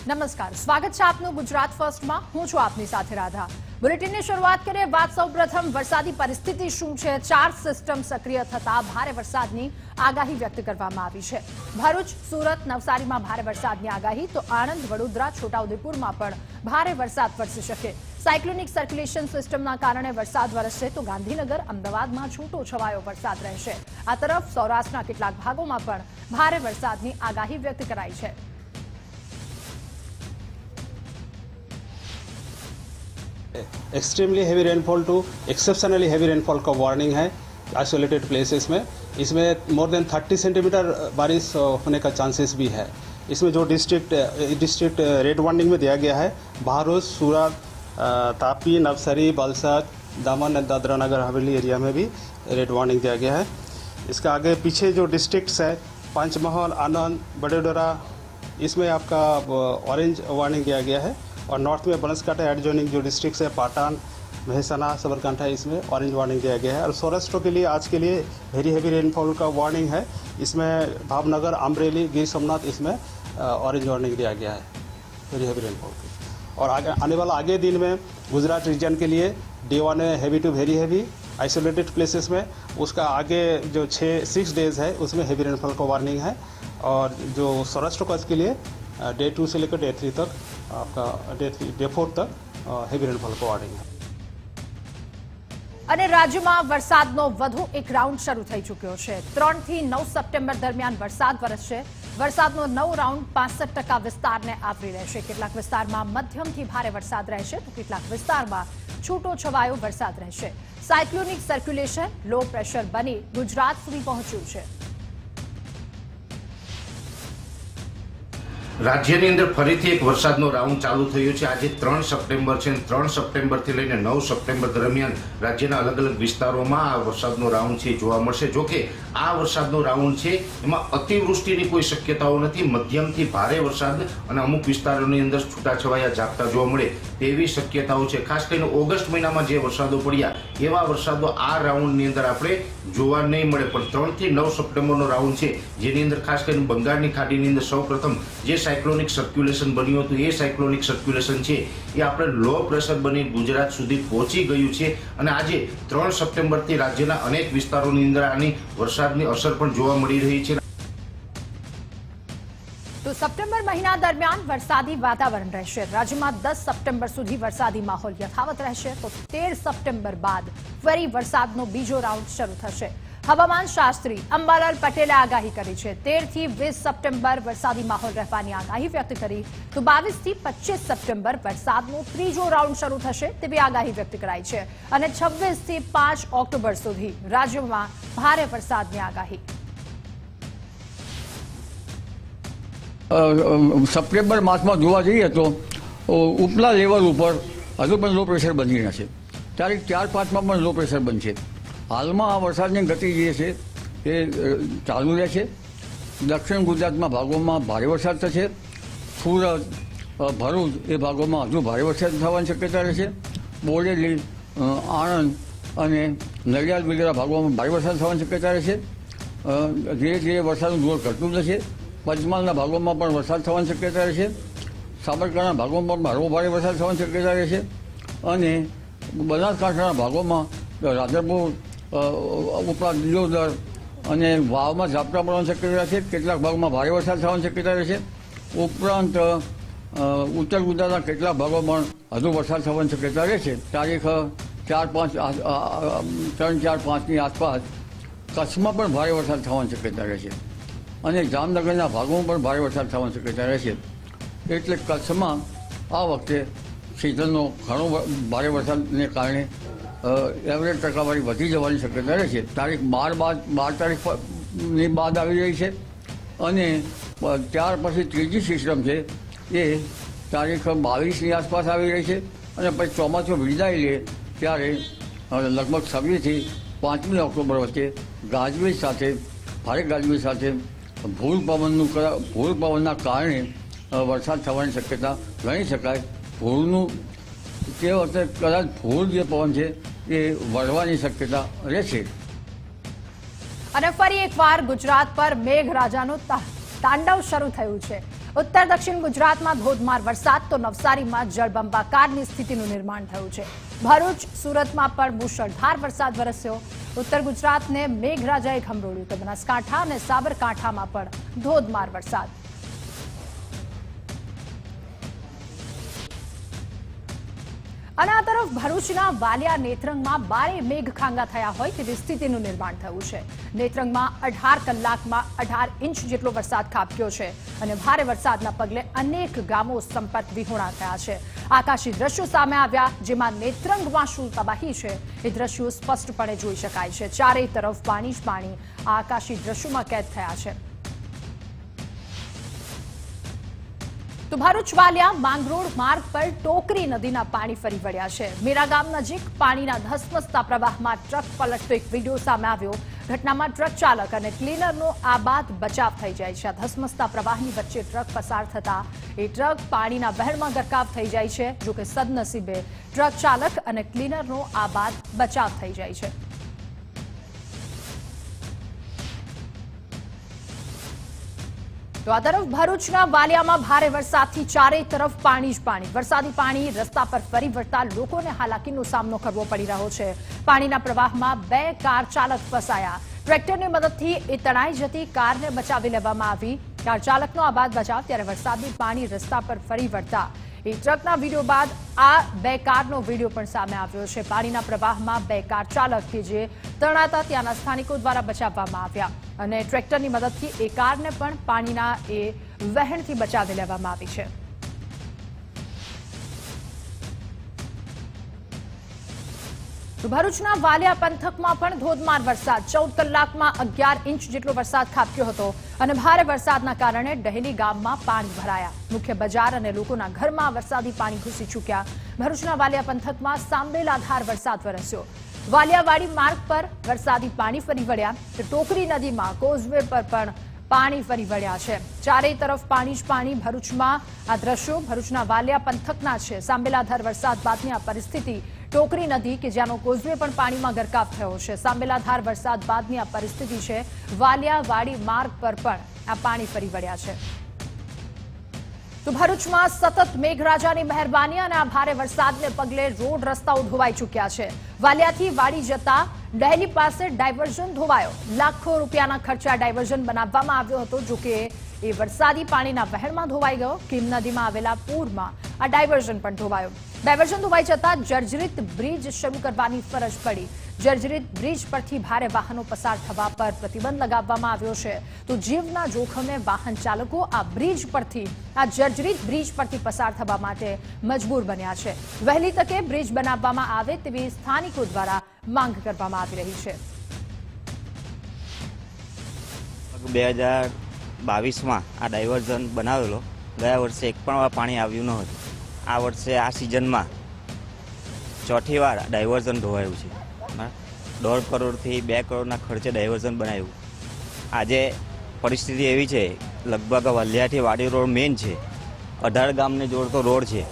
નમસ્કાર, સ્વાગત છે આપનું ગુજરાત ફર્સ્ટમાં। હું છું આપની સાથે રાધા। બુલેટિનની શરૂઆત કરીએ। વાત સૌપ્રથમ વરસાદી પરિસ્થિતિ શું છે। 4 સિસ્ટમ સક્રિય થતા ભારે વરસાદની આગાહી વ્યક્ત કરવામાં આવી છે। ભરૂચ, સુરત, નવસારીમાં ભારે વરસાદની આગાહી, તો આણંદ, વડોદરા, છોટાઉદેપુરમાં પણ ભારે વરસાદ વરસી શકે। સાયક્લોનિક સર્ક્યુલેશન સિસ્ટમના કારણે વરસાદ વરસશે, તો ગાંધીનગર, અમદાવાદમાં છૂટો છવાયો વરસાદ રહેશે। આ તરફ સૌરાષ્ટ્રના કેટલાક ભાગોમાં પણ ભારે વરસાદની આગાહી વ્યક્ત કરાઈ છે। Extremely heavy rainfall to exceptionally heavy rainfall का वार्निंग है आइसोलेटेड प्लेसेस में। इसमें मोर देन 30 सेंटीमीटर बारिश होने का चांसेस भी है। इसमें जो डिस्ट्रिक्ट रेड वार्निंग में दिया गया है, बहरोज, सूरत, तापी, नवसारी, वलसाड, दमन एंड दादरा नगर हवेली एरिया में भी रेड वार्निंग दिया गया है। इसका आगे पीछे जो डिस्ट्रिक्ट्स है, पंचमहल, आनंद, बड़ोदरा, इसमें आपका ऑरेंज वार्निंग दिया गया है। और नॉर्थ में बनासकांठा एडजॉइनिंग जो डिस्ट्रिक्ट्स है, पाटन, मेहसाना, साबरकांठा, इसमें ऑरेंज वार्निंग दिया गया है। और सौराष्ट्र के लिए आज के लिए वेरी हैवी रेनफॉल का वार्निंग है। इसमें भावनगर, अमरेली, गिर सोमनाथ, इसमें ऑरेंज वार्निंग दिया गया है वेरी हैवी रेनफॉल की। और आने वाला आगे दिन में गुजरात रीजन के लिए डे 1 है heavy to very heavy isolated places में। उसका आगे जो 6 डेज है उसमें हैवी रेनफॉल का वार्निंग है। और जो सौराष्ट्र कच्छ के लिए डे 2 से लेकर डे 3 तक आपका डे 4 तक हेवी रेनफॉल का वार्निंग है। અને રાજ્યમાં વરસાદનો વધુ એક રાઉન્ડ શરૂ થઈ ચૂક્યો છે। 3 થી 9 સપ્ટેમ્બર દરમિયાન વરસાદ વરસશે। વરસાદનો નવો રાઉન્ડ 65% વિસ્તારને આવરી લેશે। કેટલાક વિસ્તારમાં મધ્યમથી ભારે વરસાદ રહેશે, તો કેટલાક વિસ્તારમાં છૂટો છવાયો વરસાદ રહેશે। સાયક્લોનિક સર્ક્યુલેશન લો પ્રેશર બની ગુજરાત સુધી પહોંચ્યું છે। રાજ્યની અંદર ફરીથી એક વરસાદનો રાઉન્ડ ચાલુ થયો છે। આજે 3 સપ્ટેમ્બર છે। 3 સપ્ટેમ્બરથી લઈને 9 સપ્ટેમ્બર દરમિયાન રાજ્યના અલગ અલગ વિસ્તારોમાં આ વરસાદનો રાઉન્ડ છે જોવા મળશે। જોકે આ વરસાદનો રાઉન્ડ છે એમાં અતિવૃષ્ટિની કોઈ શક્યતાઓ નથી। મધ્યમથી ભારે વરસાદ અને અમુક વિસ્તારોની અંદર છૂટાછવાયા ઝાપટા જોવા મળે તેવી શક્યતાઓ છે। ખાસ કરીને ઓગસ્ટ મહિનામાં જે વરસાદો પડ્યા એવા વરસાદો આ રાઉન્ડની અંદર આપણે જોવા નહીં મળે। પણ 3 થી 9 સપ્ટેમ્બરનો રાઉન્ડ છે, જેની અંદર ખાસ કરીને બંગાળની ખાડીની અંદર સૌપ્રથમ જે સાયક્લોનિક સર્ક્યુલેશન બન્યું હતું એ સાયક્લોનિક સર્ક્યુલેશન છે એ આપણે લો પ્રેશર બની ગુજરાત સુધી પહોંચી ગયું છે। અને આજે 3 સપ્ટેમ્બરથી રાજ્યના અનેક વિસ્તારોની અંદર આની વરસાદની અસર પણ જોવા મળી રહી છે। તો સપ્ટેમ્બર મહિના દરમિયાન વરસાદી વાતાવરણ રહેશે। રાજ્યમાં 10 સપ્ટેમ્બર સુધી વરસાદી માહોલ યથાવત રહેશે, તો 13 સપ્ટેમ્બર બાદ ફરી વરસાદનો બીજો રાઉન્ડ શરૂ થશે। હવામાન શાસ્ત્રી અંબાલાલ પટેલે આગાહી કરી છે। 13 થી 20 સપ્ટેમ્બર વરસાદી માહોલ રહેવાની આગાહી વ્યક્ત કરી, તો 22 થી 25 સપ્ટેમ્બર વરસાદનો ત્રીજો રાઉન્ડ શરૂ થશે તેવી આગાહી વ્યક્ત કરાઈ છે। અને 26 થી 5 ઓક્ટોબર સુધી રાજ્યમાં ભારે વરસાદની આગાહી। સપ્ટેમ્બર માસમાં જોવા જઈએ તો ઉપલા લેવલ ઉપર હજુ પણ લો પ્રેશર બની રહેશે। તારીખ 4-5માં પણ લો પ્રેશર બનશે। હાલમાં આ વરસાદની ગતિ જે છે એ ચાલુ રહેશે। દક્ષિણ ગુજરાતમાં ભાગોમાં ભારે વરસાદ થશે। સુરત, ભરૂચ એ ભાગોમાં હજુ ભારે વરસાદ થવાની શક્યતા રહેશે। બોડેલી, આણંદ અને નડિયાદ વગેરે ભાગોમાં ભારે વરસાદ થવાની શક્યતા રહેશે। ધીરે ધીરે વરસાદનું જોર ઘટતું જશે। પંચમહાલના ભાગોમાં પણ વરસાદ થવાની શક્યતા રહેશે। સાબરકાંઠાના ભાગોમાં પણ હળવો ભારે વરસાદ થવાની શક્યતા રહેશે। અને બનાસકાંઠાના ભાગોમાં રાધનપુર, ઉપરાંત દિયોદર અને વાવમાં ઝાપટા પડવાની શક્યતા રહેશે। કેટલાક ભાગોમાં ભારે વરસાદ થવાની શક્યતા રહેશે। ઉપરાંત ઉત્તર ગુજરાતના કેટલાક ભાગોમાં હજુ વરસાદ થવાની શક્યતા રહેશે। તારીખ 3-4-5ની આસપાસ કચ્છમાં પણ ભારે વરસાદ થવાની શક્યતા રહેશે। અને જામનગરના ભાગોમાં પણ ભારે વરસાદ થવાની શક્યતા રહેશે। એટલે કચ્છમાં આ વખતે સિઝનનો ઘણો ભારે વરસાદને કારણે એવરેજ ટકાવારી વધી જવાની શક્યતા રહેશે। તારીખ 12 તારીખની બાદ આવી રહી છે। અને ત્યાર પછી ત્રીજી સિસ્ટમ છે એ તારીખ 22ની આસપાસ આવી રહી છે। અને પછી ચોમાસું વિદાય લે ત્યારે લગભગ 26થી 5મી ઓક્ટોબર વચ્ચે ગાજવીજ સાથે, ભારે ગાજવીજ સાથે ભૂલ પવનના કારણે વરસાદ થવાની શક્યતા ગણી શકાય। ભૂલનું તે વખતે કદાચ ભૂલ જે પવન છે એ વળવાની શક્યતા રહેશે। અને ફરી એકવાર ગુજરાત પર મેઘરાજાનું તાંડવ શરૂ થયું છે। ઉત્તર દક્ષિણ ગુજરાતમાં ધોધમાર વરસાદ તો નવસારીમાં જળબંબાકારની સ્થિતિનું નિર્માણ થયું છે. ભરૂચ, સુરતમાં પણ મુશળધાર વરસાદ વરસ્યો. ઉત્તર ગુજરાતને મેઘરાજાએ ખંભોળ્યું તો બનાસકાંઠા અને સાબરકાંઠામાં પણ ધોધમાર વરસાદ. અને આ તરફ ભરૂચના વાલિયા નેત્રંગમાં ભારે મેઘખાંગા થયા હોય તેવી સ્થિતિનું નિર્માણ થયું છે. નેત્રંગમાં 18 કલાકમાં 18 ઇંચ જેટલો વરસાદ ખાબક્યો છે અને ભારે વરસાદના પગલે અનેક ગામો સંપર્ક વિહોણા થયા છે. આકાશી દ્રશ્યો સામે આવ્યા, જેમાં નેત્રંગમાં શું તબાહી છે એ દ્રશ્યો સ્પષ્ટપણે જોઈ શકાય છે. ચારેય તરફ પાણી જ પાણી આ આકાશી દ્રશ્યોમાં કેદ થયા છે. તો ભરૂચ વાલિયા માંગરોળ માર્ગ પર ટોકરી નદીના પાણી ફરી વળ્યા છે. મીરા ગામ નજીક પાણીના ધસમસતા પ્રવાહમાં ટ્રક પલટતો એક વિડીયો સામે આવ્યો. ઘટનામાં ટ્રક ચાલક અને ક્લીનરનો આબાદ બચાવ થઈ જાય છે. ધસમસતા પ્રવાહની વચ્ચે ટ્રક પસાર થતા એ ટ્રક પાણીના વહેણમાં ગરકાવ થઈ જાય છે. જોકે સદનસીબે ટ્રક ચાલક અને ક્લીનરનો આબાદ બચાવ થઈ જાય છે. તો આ તરફ ભરૂચના વાલિયામાં ભારે વરસાદથી ચારેય તરફ પાણી જ પાણી. વરસાદી પાણી રસ્તા પર ફરી વળતા લોકોને હાલાકીનો સામનો કરવો પડી રહ્યો છે. પાણીના પ્રવાહમાં 2 કાર ચાલક ફસાયા. ટ્રેક્ટરની મદદથી એ તણાઈ જતી કારને બચાવી લેવામાં આવી. કાર ચાલકનો આબાદ બચાવ. ત્યારે વરસાદી પાણી રસ્તા પર ફરી વળતા એ ટ્રકના વિડીયો બાદ આ 2 કારનો વિડીયો પણ સામે આવ્યો છે. પાણીના પ્રવાહમાં 2 કાર ચાલક કે જે તણાતા ત્યાંના સ્થાનિકો દ્વારા બચાવવામાં આવ્યા અને ટ્રેક્ટરની મદદથી એ કારને પણ પાણીના એ વહેણથી બચાવી લેવામાં આવી છે. તો ભરૂચના વાલિયા પંથકમાં પણ ધોધમાર વરસાદ. 14 કલાકમાં 11 ઇંચ જેટલો વરસાદ ખાબક્યો હતો અને ભારે વરસાદના કારણે ડહેલી ગામમાં પાણી ભરાયા. મુખ્ય બજાર અને લોકોના ઘરમાં વરસાદી પાણી ઘૂસી ચૂક્યા. ભરૂચના વાલિયા પંથકમાં સાંબેલાધાર વરસાદ વરસ્યો. વાલિયાવાડી માર્ગ પર વરસાદી પાણી ફરી વળ્યા. ટોકરી નદીમાં કોઝવે પર પણ પાણી ફરી વળ્યા છે. ચારેય તરફ પાણી જ પાણી. ભરૂચમાં આ દ્રશ્યો ભરૂચના વાલિયા પંથકના છે. સાંબેલાધાર વરસાદ બાદની આ પરિસ્થિતિ. ટોકરી નદી કે જ્યાંનો કોઝવે પણ પાણીમાં ગરકાવ થયો છે. સાંબેલાધાર વરસાદ બાદની આ પરિસ્થિતિ છે. વાલિયાવાડી માર્ગ પર પણ આ પાણી ફરી વળ્યા છે. તો ભરૂચમાં સતત મેઘરાજાની મહેરબાની અને આ ભારે વરસાદને પગલે રોડ રસ્તાઓ ધોવાઈ ચૂક્યા છે. વાલિયાથી વાડી જતા ડહેલી પાસે ડાયવર્ઝન ધોવાયો. લાખો રૂપિયાના ખર્ચે આ ડાયવર્ઝન બનાવવામાં આવ્યો હતો. જોકે એ વરસાદી પાણીના વહેણમાં ધોવાઈ ગયો. કીમ નદીમાં આવેલા પૂરમાં આ ડાયવર્ઝન પણ ધોવાયો. ડાયવર્ઝન ધોવાઈ જતા જર્જરિત બ્રિજ શરૂ કરવાની ફરજ પડી. જર્જરિત બ્રિજ પરથી ભારે વાહનો પસાર થવા પર પ્રતિબંધ લગાવવામાં આવ્યો છે. તો જીવના જોખમે વાહન ચાલકો આ બ્રિજ પરથી આ જર્જરિત બ્રિજ પરથી પસાર થવા માટે મજબૂર બન્યા છે. વહેલી તકે બ્રિજ બનાવવામાં આવે તેવી સ્થાનિકો દ્વારા માંગ કરવામાં આવી રહી છે. 2022માં આ ડાયવર્ઝન બનાવેલો. ગયા વર્ષે એક પણ પાણી આવ્યું ન હતું. આ વર્ષે આ સિઝનમાં ચોથી વાર ડાયવર્ઝન ધોવાયું છે. 1.5 કરોડથી 2 કરોડના ખર્ચે ડાયવર્ઝન બનાવ્યું. આજે પરિસ્થિતિ એવી છે, લગભગ વાલિયાથી વાડી રોડ મેઇન છે. 18 ગામને જોડતો રોડ છે.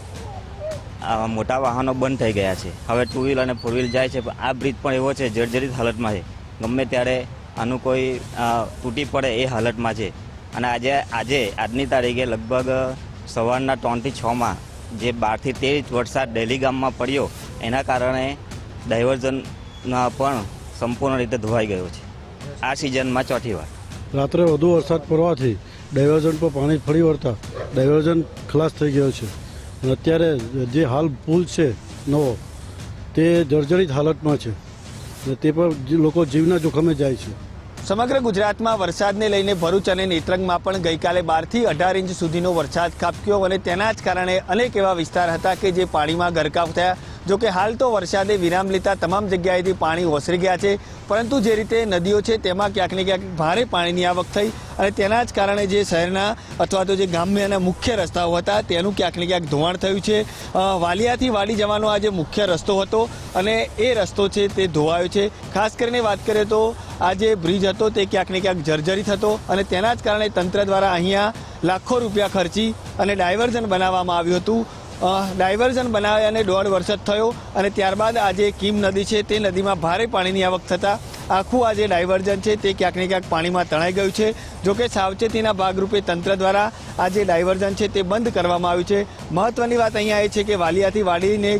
મોટા વાહનો બંધ થઈ ગયા છે. હવે 2 વ્હીલ અને 4 વ્હીલ જાય છે. આ બ્રિજ પણ એવો છે, જર્જરિત હાલતમાં છે. ગમે ત્યારે આનું કોઈ તૂટી પડે એ હાલતમાં છે. અને આજની તારીખે લગભગ સવારના 3 થી 6માં જે 12 થી 13 ઇંચ વરસાદ ડેલી ગામમાં પડ્યો, એના કારણે ડાયવર્ઝન પણ સંપૂર્ણ રીતે ધોવાઈ ગયો છે. આ સિઝનમાં ચોથી વાર. રાત્રે વધુ વરસાદ પડવાથી ડાયવર્ઝન પર પાણી ફરી વળતા ડાયવર્ઝન ખલાસ થઈ ગયો છે. અને અત્યારે જે હાલ પુલ છે નવો, તે જર્જરિત હાલતમાં છે અને તે પર લોકો જીવના જોખમે જાય છે. સમગ્ર ગુજરાતમાં વરસાદને લઈને ભરૂચ અને નેત્રંગમાં પણ ગઈકાલે 12 થી 18 ઇંચ સુધીનો વરસાદ ખાબક્યો અને તેના જ કારણે અનેક એવા વિસ્તાર હતા કે જે પાણીમાં ગરકાવ થયા. જોકે હાલ તો વરસાદે વિરામ લેતા તમામ જગ્યાએથી પાણી ઓસરી ગયા છે. પરંતુ જે રીતે નદીઓ છે તેમાં ક્યાંક ને ક્યાંક ભારે પાણીની આવક થઈ અને તેના જ કારણે જે શહેરના અથવા તો જે ગામના મુખ્ય રસ્તાઓ હતા તેનું ક્યાંક ને ક્યાંક ધોવાણ થયું છે. વાલિયાથી વાડી જવાનો આ જે મુખ્ય રસ્તો હતો અને એ રસ્તો છે તે ધોવાયો છે. ખાસ કરીને વાત કરીએ તો આ જે બ્રિજ હતો તે ક્યાંક ને ક્યાંક જર્જરિત હતો અને તેના જ કારણે તંત્ર દ્વારા અહીંયા લાખો રૂપિયા ખર્ચી અને ડાયવર્ઝન બનાવવામાં આવ્યું હતું. ડાયવર્ઝન બનાવ્યાને 1.5 વર્ષ થયો અને ત્યારબાદ આજે કીમ નદી છે તે નદીમાં ભારે પાણીની આવક થતાં આખું આ જે ડાયવર્ઝન છે તે ક્યાંક ને ક્યાંક પાણીમાં તણાઈ ગયું છે. જોકે સાવચેતીના ભાગરૂપે તંત્ર દ્વારા આ જે ડાયવર્ઝન છે તે બંધ કરવામાં આવ્યું છે. મહત્વની વાત અહીંયા એ છે કે વાલિયાથી વાડીને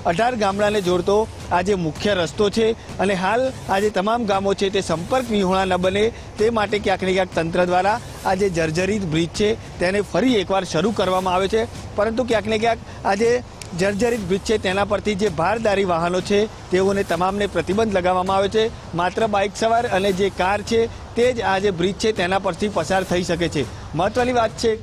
18 ગામડાને જોડતો આ જે મુખ્ય રસ્તો છે અને હાલ આ જે તમામ ગામો છે તે સંપર્ક વિહોણા ન બને તે માટે ક્યાંક ને ક્યાંક તંત્ર દ્વારા આ જે જર્જરિત બ્રિજ છે તેને ફરી એકવાર શરૂ કરવામાં આવે છે. પરંતુ ક્યાંક ને ક્યાંક આ જે જર્જરિત બ્રિજ છે તેના પરથી જે ભારદારી વાહનો છે તેઓને તમામને પ્રતિબંધ લગાવવામાં આવે છે. માત્ર બાઇક સવાર અને જે કાર છે તે જ આ જે બ્રિજ છે તેના પરથી પસાર થઈ શકે છે. મહત્વની વાત છે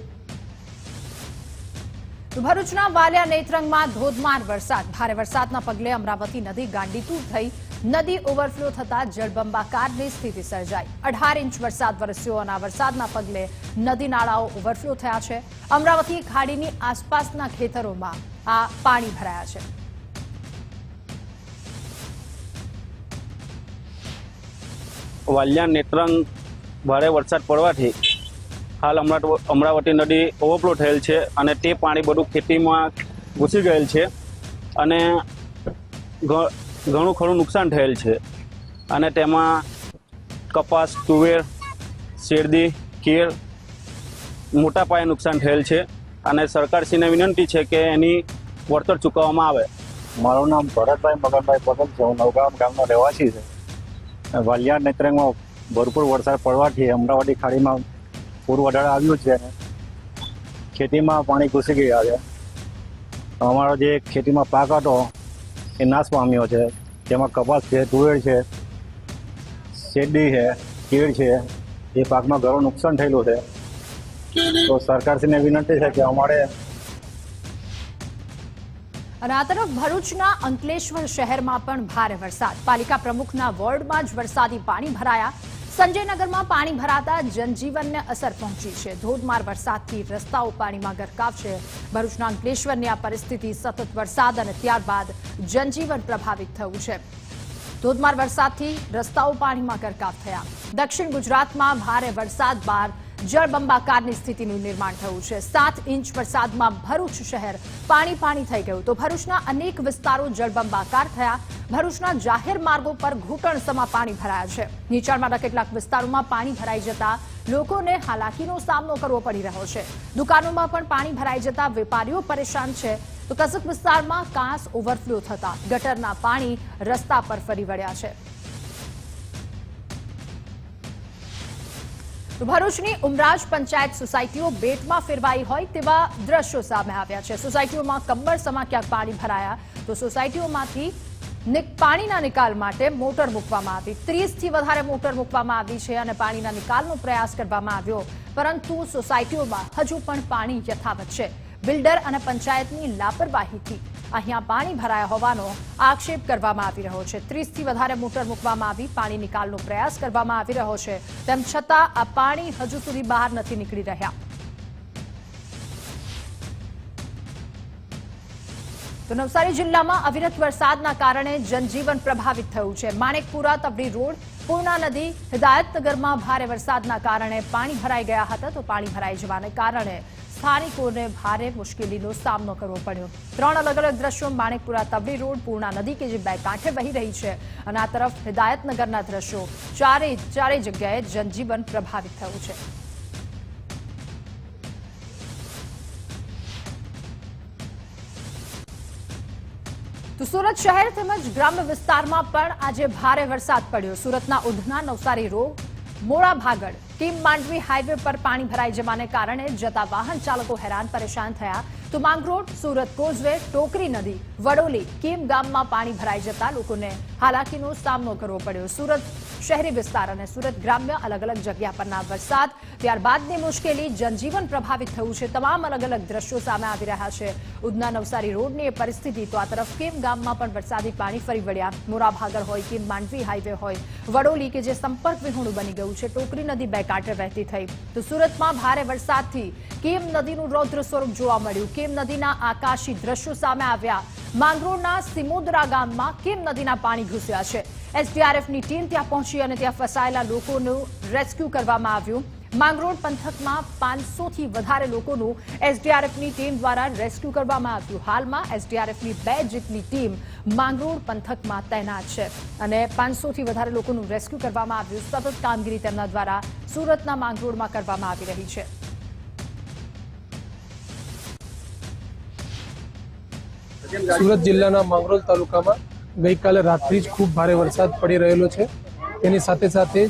ભરૂચના વાલિયા નેત્રંગમાં ધોધમાર વરસાદ. ભારે વરસાદના પગલે અમરાવતી નદી ગાંડીતુર થઈ નદી ઓવરફ્લો થતા જળબંબાકારની સ્થિતિ સર્જાઈ. 18 ઇંચ વરસાદ વરસ્યો અને આ વરસાદના પગલે નદી નાળાઓ ઓવરફ્લો થયા છે. અમરાવતી ખાડીની આસપાસના ખેતરોમાં આ પાણી ભરાયા છે. વાલિયા નેત્રંગ ભારે વરસાદ પડવાથી હાલ અમરાવતી નદી ઓવરફ્લો થયેલ છે અને તે પાણી બધું ખેતીમાં ઘૂસી ગયેલ છે અને ઘણું ખરું નુકસાન થયેલ છે. અને તેમાં કપાસ, તુવેર, શેરડી, કેળ મોટા પાયે નુકસાન થયેલ છે અને સરકારશ્રીને વિનંતી છે કે એની વળતર ચૂકવવામાં આવે. મારું નામ ભરતભાઈ મગનભાઈ પટેલ છે. હું નવગામ ગામનો રહેવાસી છે. વાલિયા નેત્રંગમાં ભરપૂર વરસાદ પડવાથી અમરાવતી ખાડીમાં પૂર વધારે આવ્યું છે અને ખેતીમાં પાણી ઘૂસી ગયા છે. અમારો જે ખેતીમાં પાક હતો એ નાશ પામ્યો છે. તેમાં કપાસ છે, તુવેર છે, શેરડી છે, કેળ છે, એ પાકમાં ઘણું નુકસાન થયેલું છે. તો સરકારશ્રીને વિનંતી છે કે અમારે. અને આ તરફ ભરૂચના અંકલેશ્વર શહેરમાં પણ ભારે વરસાદ. પાલિકા પ્રમુખના વોર્ડમાં જ વરસાદી પાણી ભરાયા. સંજયનગરમાં પાણી ભરાતા જનજીવનને અસર પહોંચી છે. ધોધમાર વરસાદથી રસ્તાઓ પાણીમાં ગરકાવ છે. ભરૂચના અંકલેશ્વરની આ પરિસ્થિતિ સતત વરસાદ અને ત્યારબાદ જનજીવન પ્રભાવિત થયું છે. ધોધમાર વરસાદથી રસ્તાઓ પાણીમાં ગરકાવ થયા. દક્ષિણ ગુજરાતમાં ભારે વરસાદ બાદ જળબંબાકારની સ્થિતિનું નિર્માણ થયું છે. 7 ઇંચ વરસાદમાં ભરૂચ શહેર પાણી થઈ ગયું તો ભરૂચના અનેક વિસ્તારો જળબંબાકાર થયા. ભરૂચના જાહેર માર્ગો પર ઘૂંટણસમાં પાણી ભરાયા છે. નીચાણવાળા કેટલાક વિસ્તારોમાં પાણી ભરાઈ જતા લોકોને હાલાકીનો સામનો કરવો પડી રહ્યો છે. દુકાનોમાં પણ પાણી ભરાઈ જતા વેપારીઓ પરેશાન છે. તો કસક વિસ્તારમાં કાંસ ઓવરફ્લો થતા ગટરના પાણી રસ્તા પર ફરી વળ્યા છે. ભરૂચની ઉમરાજ પંચાયત સોસાયટીઓ બેટમાં ફેરવાઈ હોય તેવા દ્રશ્યો સામે આવ્યા છે. સોસાયટીઓમાં કમરસમાં ક્યાંક પાણી ભરાયા તો સોસાયટીઓમાંથી પાણીના નિકાલ માટે મોટર મૂકવામાં આવી. 30થી વધારે મોટર મૂકવામાં આવી છે અને પાણીના નિકાલનો પ્રયાસ કરવામાં આવ્યો, પરંતુ સોસાયટીઓમાં હજુ પણ પાણી યથાવત છે. બિલ્ડર અને પંચાયતની લાપરવાહીથી અહીંયા પાણી ભરાયા હોવાનો આક્ષેપ કરવામાં આવી રહ્યો છે. 30થી વધારે મોટર મૂકવામાં આવી, પાણી નિકાલનો પ્રયાસ કરવામાં આવી રહ્યો છે. તેમ છતાં આ પાણી હજુ સુધી બહાર નથી નીકળી રહ્યા. તો નવસારી જિલ્લામાં અવિરત વરસાદના કારણે જનજીવન પ્રભાવિત થયું છે. માણેકપુરા તવડી રોડ, પૂર્ણા નદી, હિદાયતનગરમાં ભારે વરસાદના કારણે પાણી ભરાઈ ગયા હતા. તો પાણી ભરાઈ જવાને કારણે સ્થાનિકોને ભારે મુશ્કેલીનો સામનો કરવો પડ્યો. 3 અલગ અલગ દ્રશ્યો માણેકપુરા તવડી રોડ, પૂર્ણા નદી કે જે બે કાંઠે વહી રહી છે અને આ તરફ હિદાયતનગરના દ્રશ્યો. ચારે જગ્યાએ જનજીવન પ્રભાવિત થયું છે. તો સુરત શહેર તેમજ ગ્રામ્ય વિસ્તારમાં પણ આજે ભારે વરસાદ પડ્યો. સુરતના ઉધના, નવસારી રોડ, મોડા ભાગળ, ટીમ માંડવી હાઈવે પર પાણી ભરાઈ જવાને કારણે જતા વાહન ચાલકો હેરાન પરેશાન થયા. તો માંગરોળ, સુરત કોઝવે, ટોકરી નદી, વડોલી, કીમ ગામમાં પાણી ભરાઈ જતા લોકોને હાલાકીનો સામનો કરવો પડ્યો. સુરત શહેરી વિસ્તાર અને સુરત ગ્રામ્ય અલગ અલગ જગ્યા પરના વરસાદ ત્યારબાદની મુશ્કેલી, જનજીવન પ્રભાવિત થયું છે. તમામ અલગ અલગ દ્રશ્યો સામે આવી રહ્યા છે. ઉધના નવસારી રોડની એ પરિસ્થિતિ. તો આ તરફ કીમ ગામમાં પણ વરસાદી પાણી ફરી વળ્યા. મોરા ભાગળ હોય, કીમ માંડવી હાઈવે હોય, વડોલી કે જે સંપર્ક વિહોણું બની ગયું છે, ટોકરી નદી બે કાંઠે વહેતી થઈ. તો સુરતમાં ભારે વરસાદથી કીમ નદીનું રૌદ્ર સ્વરૂપ જોવા મળ્યું. કીમ નદીના આકાશી દ્રશ્યો સામે આવ્યા. માંગરોળના સિમોદરા ગામમાં કીમ નદીના પાણી ઘૂસ્યા છે. એસડીઆરએફની ટીમ ત્યાં પહોંચી અને ત્યાં ફસાયેલા લોકોનું રેસ્ક્યુ કરવામાં આવ્યું. માંગરોળ પંથકમાં 500થી વધારે લોકોનું એસડીઆરએફની ટીમ દ્વારા રેસ્ક્યુ કરવામાં આવ્યું. હાલમાં એસડીઆરએફની 2 જેટલી ટીમ માંગરોળ પંથકમાં તૈનાત છે અને 500થી વધારે લોકોનું રેસ્ક્યુ કરવામાં આવ્યું. સતત કામગીરી તેમના દ્વારા સુરતના માંગરોળમાં કરવામાં આવી રહી છે. સુરત જિલ્લાના માંગરોળ તાલુકામાં ગઈકાલે રાત્રિ જ ખૂબ ભારે વરસાદ પડી રહેલો છે. તેની સાથે સાથે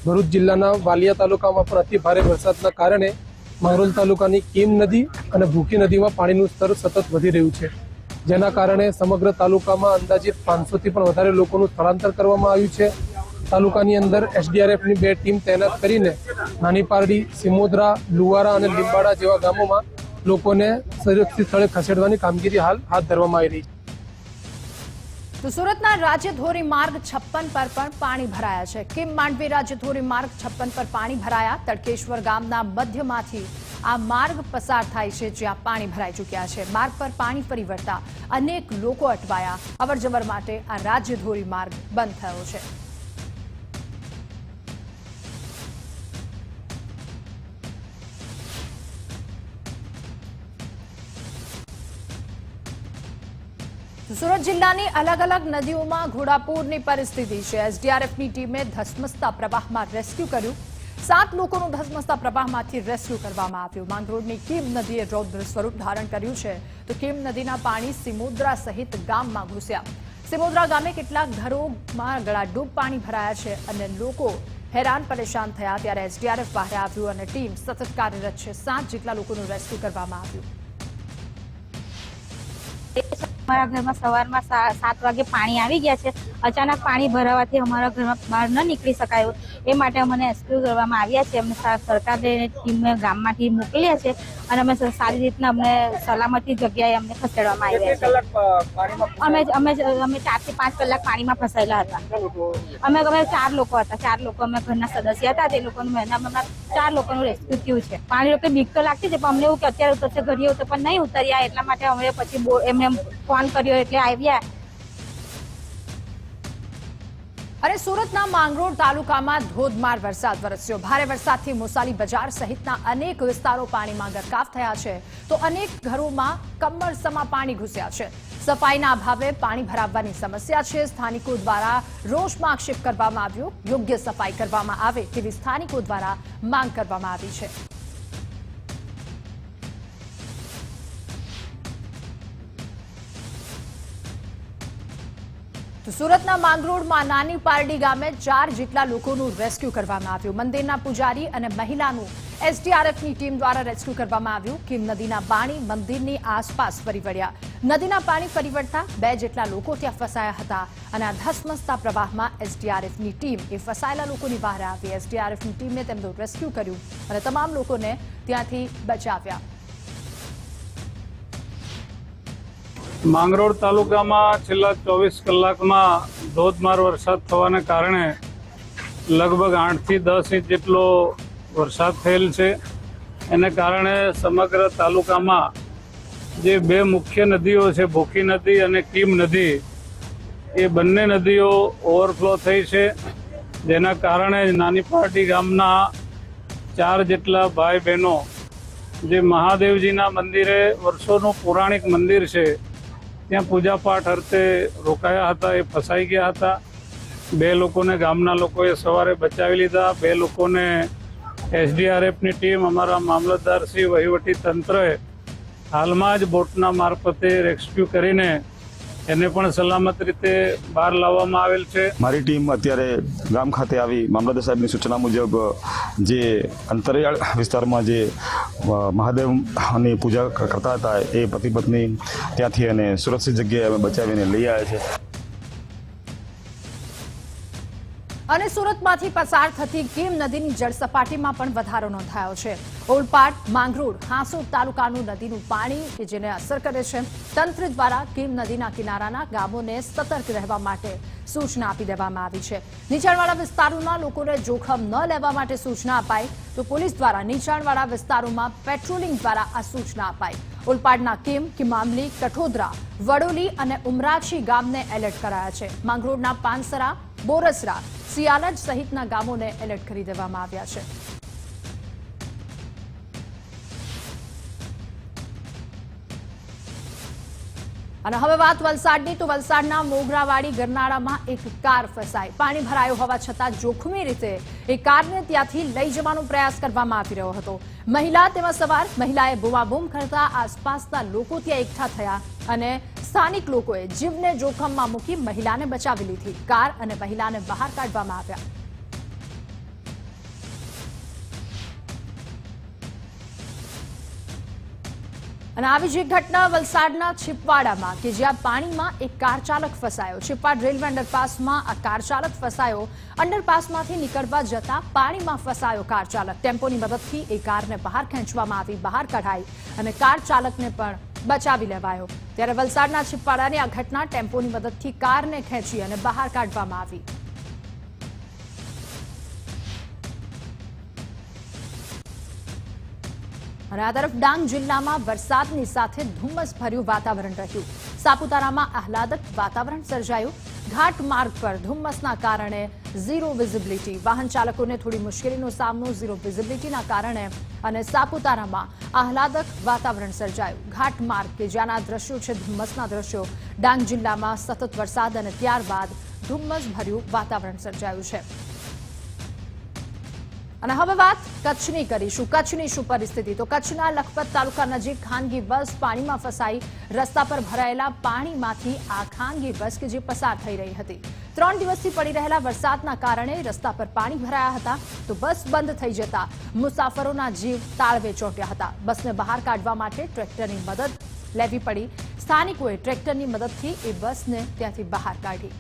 ભરૂચ જિલ્લાના વાલિયા તાલુકામાં પણ અતિ ભારે વરસાદના કારણે માંગરોળ તાલુકાની કીમ નદી અને ભૂકી નદીમાં પાણીનું સ્તર સતત વધી રહ્યું છે, જેના કારણે સમગ્ર તાલુકામાં અંદાજિત 500થી પણ વધારે લોકોનું સ્થળાંતર કરવામાં આવ્યું છે. તાલુકાની અંદર એસડીઆરએફની 2 ટીમ તૈનાત કરીને નાની પારડી, સિમોદરા, લુવારા અને લીંબાડા જેવા ગામોમાં લોકોને સુરક્ષિત સ્થળે ખસેડવાની કામગીરી હાલ હાથ ધરવામાં આવી રહી છે. તો સુરતના રાજ્યધોરી માર્ગ 56 પર પણ પાણી ભરાયા છે. કિમ માંડવી રાજ્યધોરી માર્ગ 56 પર પાણી ભરાયા. તડકેશ્વર ગામના મધ્યમાંથી આ માર્ગ પસાર થાય છે, જ્યાં પાણી ભરાઈ ચૂક્યા છે. માર્ગ પર પાણી ફરી વળતા અનેક લોકો અટવાયા. અવરજવર માટે આ રાજ્યધોરી માર્ગ બંધ થયો છે. સુરત જિલ્લાની અલગ અલગ નદીઓમાં ઘોડાપૂરની પરિસ્થિતિ છે. એસડીઆરએફની ટીમે ધસમસતા પ્રવાહમાં રેસ્ક્યુ કર્યું. 7 લોકોનું ધસમસતા પ્રવાહમાંથી રેસ્ક્યુ કરવામાં આવ્યું. માંગરોળની કીમ નદીએ રૌદ્ર સ્વરૂપ ધારણ કર્યું છે, તો કીમ નદીના પાણી સિમોદરા સહિત ગામમાં ઘૂસ્યા. સિમોદરા ગામે કેટલાક ઘરોમાં ગળાડૂબ પાણી ભરાયા છે અને લોકો હેરાન પરેશાન થયા. ત્યારે એસડીઆરએફ બહાર આવ્યું અને ટીમ સતત કાર્યરત છે. 7 જેટલા લોકોનું રેસ્ક્યુ કરવામાં આવ્યું. અમારા ઘરમાં સવારમાં 7 વાગે પાણી આવી ગયા છે. અચાનક પાણી ભરાવાથી અમારા ઘરમાં બહાર ન નીકળી શકાયું, એ માટે અમને રેસ્ક્યુ કરવામાં આવ્યા છે. અમને સરકારની ટીમને ગામમાંથી મોકલ્યા છે અને અમે સારી રીતના અમને સલામતી જગ્યાએ અમને ખસેડવામાં આવ્યા છે. અમે 4 થી 5 કલાક પાણીમાં ફસાયેલા હતા. અમે 4 લોકો હતા. 4 લોકો અમે ઘરના સદસ્ય હતા. તે લોકોનું 4 લોકોનું રેસ્ક્યુ થયું છે. પાણી લોકો બીક તો લાગતી છે, પણ અમને એવું કે અત્યારે ઉતરશે, ઘડીએ ઉતર, પણ નહીં ઉતર્યા. એટલા માટે અમે પછી એમને ફોન કર્યો એટલે આવ્યા. અને સુરતના માંગરોળ તાલુકામાં ધોધમાર વરસાદ વરસ્યો. ભારે વરસાદથી મોસાલી બજાર સહિતના અનેક વિસ્તારો પાણીમાં ગરકાવ થયા છે, તો અનેક ઘરોમાં કમરસમા પાણી ઘૂસ્યા છે. સફાઈના અભાવે પાણી ભરાવવાની સમસ્યા છે. સ્થાનિકો દ્વારા રોષમાં આક્ષેપ કરવામાં આવ્યો. યોગ્ય સફાઈ કરવામાં આવે તેવી સ્થાનિકો દ્વારા માંગ કરવામાં આવી છે. સુરતના માંગરોળમાં નાની પારડી ગામે 4 જેટલા લોકોનું રેસ્ક્યુ કરવામાં આવ્યું. મંદિરના પૂજારી અને મહિલાનું એસડીઆરએફની ટીમ દ્વારા રેસ્ક્યુ કરવામાં આવ્યું. કીમ નદીના પાણી મંદિરની આસપાસ ફરી વળ્યા. નદીના પાણી ફરી વળતા 2 જેટલા લોકો ત્યાં ફસાયા હતા અને આ ધસમસતા પ્રવાહમાં એસડીઆરએફની ટીમ એ ફસાયેલા લોકોની બહાર આવી. એસડીઆરએફની ટીમે તેમનું રેસ્ક્યુ કર્યું અને તમામ લોકોને ત્યાંથી બચાવ્યા. માંગરોળ તાલુકામાં છેલ્લા 24 કલાકમાં ધોધમાર વરસાદ થવાને કારણે લગભગ 8 થી 10 ઇંચ જેટલો વરસાદ થયેલ છે. એને કારણે સમગ્ર તાલુકામાં જે 2 મુખ્ય નદીઓ છે, ભૂકી નદી અને કીમ નદી, એ બંને નદીઓ ઓવરફ્લો થઈ છે. જેના કારણે નાની પારડી ગામના 4 જેટલા ભાઈ બહેનો જે મહાદેવજીના મંદિરે વર્ષોનું પૌરાણિક મંદિર છે ત્યાં પૂજાપાઠ અર્થે રોકાયા હતા, એ ફસાઈ ગયા હતા. 2 લોકોને ગામના લોકોએ સવારે બચાવી લીધા. 2 લોકોને એસડીઆરએફની ટીમ, અમારા મામલતદારશ્રી, વહીવટી તંત્રએ હાલમાં જ બોટના મારફતે રેસ્ક્યુ કરીને એને પણ સલામત રીતે બહાર લાવવામાં આવેલ છે. મારી ટીમ અત્યારે ગામ ખાતે આવી મામલતદાર સાહેબની સૂચના મુજબ જે અંતરિયાળ વિસ્તારમાં જે મહાદેવની પૂજા કરતા હતા એ પતિ પત્ની ત્યાંથી અને સુરક્ષિત જગ્યાએ અમે બચાવીને લઈ આવ્યા છે. અને સુરતમાંથી પસાર થતી કીમ નદીની જળસપાટીમાં પણ વધારો નોંધાયો છે. ઓલપાડ, માંગરોળ, હાંસોદ તાલુકાનું નદીનું પાણી કે જેને અસર કરે છે. તંત્ર દ્વારા કીમ નદીના કિનારાના ગામોને સતર્ક રહેવા માટે સૂચના આપી દેવામાં આવી છે. નીચાણવાળા વિસ્તારોના લોકોને જોખમ ન લેવા માટે સૂચના અપાઈ, તો પોલીસ દ્વારા નીચાણવાળા વિસ્તારોમાં પેટ્રોલિંગ દ્વારા આ સૂચના અપાઈ. ઓલપાડના કીમ, કિમામલી, કઠોદરા, વડોલી અને ઉમરાક્ષી ગામને એલર્ટ કરાયા છે. માંગરોળના પાનસરા, બોરસરા, સિયાલજ સહિતના ગામોને એલર્ટ કરી દેવામાં આવ્યા છે. અને હવે વાત વલસાડની, તો વલસાડના મોગરાવાડી ગરનાળામાં એક કાર ફસાઈ. પાણી ભરાયું હોવા છતાં જોખમી રીતે એ કારને ત્યાંથી લઈ જવાનો પ્રયાસ કરવામાં આવી રહ્યો હતો. મહિલા તેમાં સવાર, મહિલાએ બૂમાબૂમ કરતા આસપાસના લોકો ત્યાં એકઠા થયા અને સ્થાનિક લોકોએ જીવને જોખમમાં મૂકી મહિલાને બચાવી લીધી. કાર અને મહિલાને બહાર કાઢવામાં આવ્યા. અને આવી જ એક ઘટના વલસાડના છીપવાડામાં, કે જ્યાં પાણીમાં એક કાર ચાલક ફસાયો. છીપવાડ રેલવે અંડરપાસમાં આ કાર ચાલક ફસાયો. અંડરપાસમાંથી નીકળવા જતા પાણીમાં ફસાયો કાર ચાલક. ટેમ્પોની મદદથી એ કારને બહાર ખેંચવામાં આવી, બહાર કઢાઈ અને કાર ચાલકને પણ બચાવી લેવાયો. ત્યારે વલસાડના છીપવાડાની આ ઘટના, ટેમ્પોની મદદથી કારને ખેંચી અને બહાર કાઢવામાં આવી. અને આ તરફ ડાંગ જિલ્લામાં વરસાદની સાથે ધુમ્મસભર્યું વાતાવરણ રહ્યું. સાપુતારામાં આહલાદક વાતાવરણ સર્જાયું. ઘાટ માર્ગ પર ધુમ્મસના કારણે ઝીરો વિઝિબિલિટી. વાહન ચાલકોને થોડી મુશ્કેલીનો સામનો ઝીરો વિઝિબિલિટીના કારણે. અને સાપુતારામાં આહલાદક વાતાવરણ સર્જાયું. ઘાટ માર્ગ, કે જ્યાંના દ્રશ્યો છે ધુમ્મસના દ્રશ્યો. ડાંગ જિલ્લામાં સતત વરસાદ અને ત્યારબાદ ધુમ્મસભર્યું વાતાવરણ સર્જાયું છે. અને હવે વાત કચ્છની કરીશું. કચ્છની શું પરિસ્થિતિ? તો કચ્છના લખપત તાલુકા નજીક ખાનગી બસ પાણીમાં ફસાઈ. રસ્તા પર ભરાયેલા પાણીમાંથી આ ખાનગી બસ, કે જે પસાર થઈ રહી હતી. 3 દિવસથી પડી રહેલા વરસાદના કારણે રસ્તા પર પાણી ભરાયા હતા. તો બસ બંધ થઈ જતા મુસાફરોના જીવ તાળવે ચોંટ્યા હતા. બસને બહાર કાઢવા માટે ટ્રેક્ટરની મદદ લેવી પડી. સ્થાનિકોએ ટ્રેક્ટરની મદદથી એ બસને ત્યાંથી બહાર કાઢી.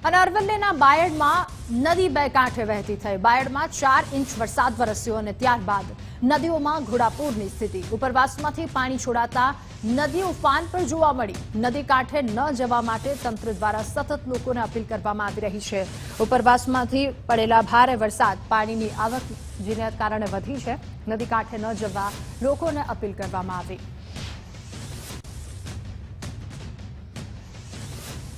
અને અરવલ્લીના બાયડમાં નદી બે કાંઠે વહેતી થઈ. બાયડમાં 4 ઇંચ વરસાદ વરસ્યો અને ત્યારબાદ નદીઓમાં ઘોડાપૂરની સ્થિતિ. ઉપરવાસમાંથી પાણી છોડાતા નદી ઉફાન પર જોવા મળી. નદી કાંઠે ન જવા માટે તંત્ર દ્વારા સતત લોકોને અપીલ કરવામાં આવી રહી છે. ઉપરવાસમાંથી પડેલા ભારે વરસાદ, પાણીની આવક જેના કારણે વધી છે. નદી કાંઠે ન જવા લોકોને અપીલ કરવામાં આવી.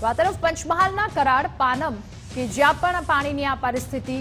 તો આ તરફ પંચમહાલના કરાડ, પાનમ, કે જ્યાં પણ પાણીની આ પરિસ્થિતિ.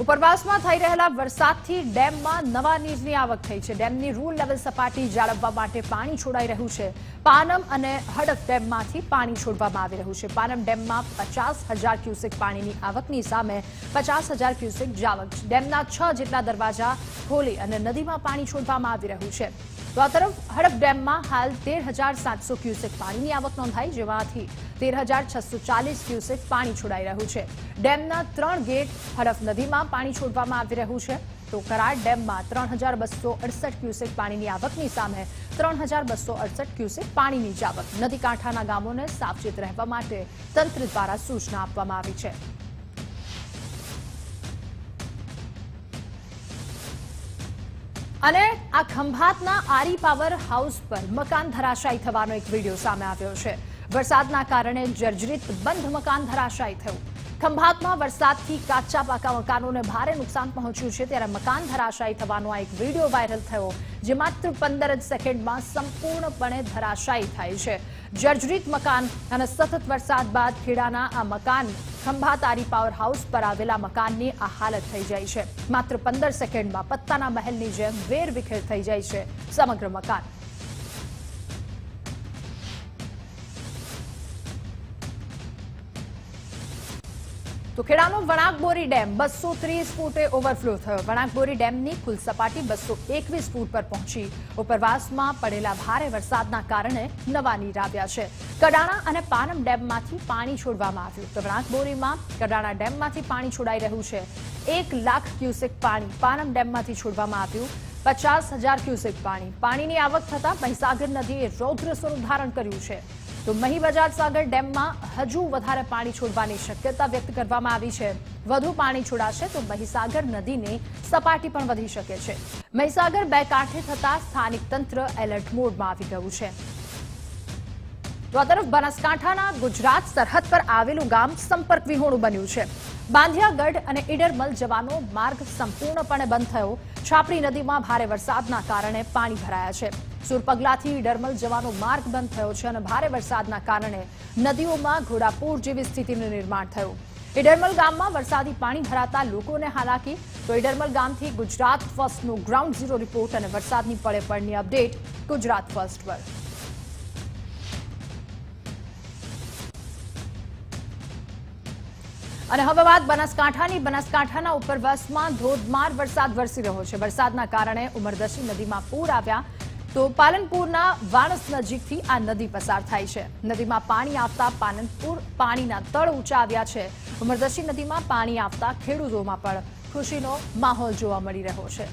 ઉપરવાસમાં થઈ રહેલા વરસાદથી ડેમમાં નવા નીરની આવક થઈ છે. ડેમની રૂલ લેવલ સપાટી જાળવવા માટે પાણી છોડાઈ રહ્યું છે. પાનમ અને હડફ ડેમમાંથી પાણી છોડવામાં આવી રહ્યું છે. પાનમ ડેમમાં 50,000 ક્યુસેક પાણીની આવકની સામે 50,000 ક્યુસેક જાવક. ડેમના 6 જેટલા દરવાજા ખોલી અને નદીમાં પાણી છોડવામાં આવી રહ્યું છે. તો આ તરફ હડફ ડેમમાં હાલ 13,700 ક્યુસેક પાણીની આવક નોંધાઈ, જેમાંથી 13,640 ક્યુસેક પાણી છોડાઈ રહ્યું છે. ડેમના 3 ગેટ હડફ નદીમાં પાણી છોડવામાં આવી રહ્યું છે. તો કરાડ ડેમમાં 3,268 ક્યુસેક પાણીની આવકની સામે 3,268 ક્યુસેક પાણીની જાવક. નદી કાંઠાના ગામોને સાવચેત રહેવા માટે તંત્ર દ્વારા સૂચના આપવામાં આવી છે. અને આ ખંભાતના આરી પાવર હાઉસ પર મકાન ધરાશાયી થવાનો એક વિડીયો સામે આવ્યો છે. વરસાદના કારણે જર્જરિત બંધ મકાન ધરાશાયી થયું. ખંભાતમાં વરસાદથી કાચા પાકા મકાનોને ભારે નુકસાન પહોંચ્યું છે. ત્યારે મકાન ધરાશાયી થવાનો આ એક વિડીયો વાયરલ થયો, જે માત્ર 15 જ સેકન્ડમાં સંપૂર્ણપણે ધરાશાયી થાય છે. જર્જરિત મકાન અને સતત વરસાદ બાદ ખેડાના આ મકાન, ખંભાત આરી પાવર હાઉસ પર આવેલા મકાનની આ હાલત થઈ જાય છે. માત્ર 15 સેકન્ડમાં પત્તાના મહેલની જેમ વેર વિખેર થઈ જાય છે સમગ્ર મકાન. તો ખેડાનો વણાકબોરી ડેમ 230 ફૂટે ઓવરફ્લો થયો. વણાકબોરી ડેમની કુલ સપાટી 221 ફૂટ પર પહોંચી. ઉપરવાસમાં પડેલા ભારે વરસાદના કારણે નવા નીર આવ્યા છે. કડાણા અને પાનમ ડેમમાંથી પાણી છોડવામાં આવ્યું. તો વણાકબોરીમાં કડાણા ડેમમાંથી પાણી છોડાઈ રહ્યું છે. 1 લાખ ક્યુસેક પાણી પાનમ ડેમમાંથી છોડવામાં આવ્યું. 50,000 ક્યુસેક પાણી. પાણીની આવક થતા મહીસાગર નદીએ રૌદ્ર સ્વરૂપ ધારણ કર્યું છે. તો મહી બજાજ સાગર ડેમમાં હજુ વધારે પાણી છોડવાની શક્યતા વ્યક્ત કરવામાં આવી છે. વધુ પાણી છોડાશે તો મહીસાગર નદીની સપાટી પણ વધી શકે છે. મહીસાગર બે કાંઠે થતા સ્થાનિક તંત્ર એલર્ટ મોડમાં આવી ગયું છે. તો આ તરફ બનાસકાંઠાના ગુજરાત સરહદ પર આવેલું ગામ સંપર્ક વિહોણું બન્યું છે. બાંધિયાગઢ અને ઈડરમલ જવાનો માર્ગ સંપૂર્ણપણે બંધ થયો. છાપરી નદીમાં ભારે વરસાદના કારણે પાણી ભરાયા છે. સુરપગલાથી ઈડરમલ જવાનો માર્ગ બંધ થયો છે અને ભારે વરસાદના કારણે નદીઓમાં ઘોડાપૂર જેવી સ્થિતિનું નિર્માણ થયું. ઈડરમલ ગામમાં વરસાદી પાણી ભરાતા લોકોને હાલાકી. તો ઈડરમલ ગામથી ગુજરાત ફર્સ્ટનો ગ્રાઉન્ડ ઝીરો રિપોર્ટ અને વરસાદની પળે પળની અપડેટ ગુજરાત ફર્સ્ટ પર. અને હવે વાત બનાસકાંઠાની. બનાસકાંઠાના ઉપરવાસમાં ધોધમાર વરસાદ વરસી રહ્યો છે. વરસાદના કારણે ઉમરદશી નદીમાં પૂર આવ્યા. તો પાલનપુરના વાણસ નજીકથી આ નદી પસાર થાય છે. નદીમાં પાણી આવતા પાલનપુર પાણીના તળ ઊંચા આવ્યા છે. ઉમરદશી નદીમાં પાણી આવતા ખેડૂતોમાં પણ ખુશીનો માહોલ જોવા મળી રહ્યો છે.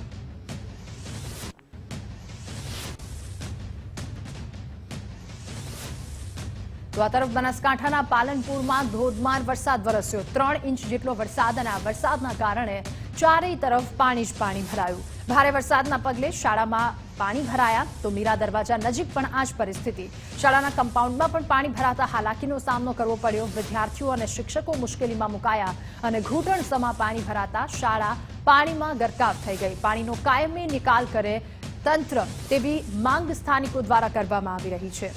તો આ તરફ બનાસકાંઠાના પાલનપુરમાં ધોધમાર વરસાદ વરસ્યો. 3 ઇંચ જેટલો વરસાદ અને આ વરસાદના કારણે ચારેય તરફ પાણી જ પાણી ભરાયું. ભારે વરસાદના પગલે શાળામાં પાણી ભરાયા. તો મીરા દરવાજા નજીક પણ આ જ પરિસ્થિતિ. શાળાના કમ્પાઉન્ડમાં પણ પાણી ભરાતા હાલાકીનો સામનો કરવો પડ્યો. વિદ્યાર્થીઓ અને શિક્ષકો મુશ્કેલીમાં મુકાયા અને ઘૂંટણસમા પાણી ભરાતા શાળા પાણીમાં ગરકાવ થઈ ગઈ. પાણીનો કાયમી નિકાલ કરે તંત્ર તેવી માંગ સ્થાનિકો દ્વારા કરવામાં આવી રહી છે.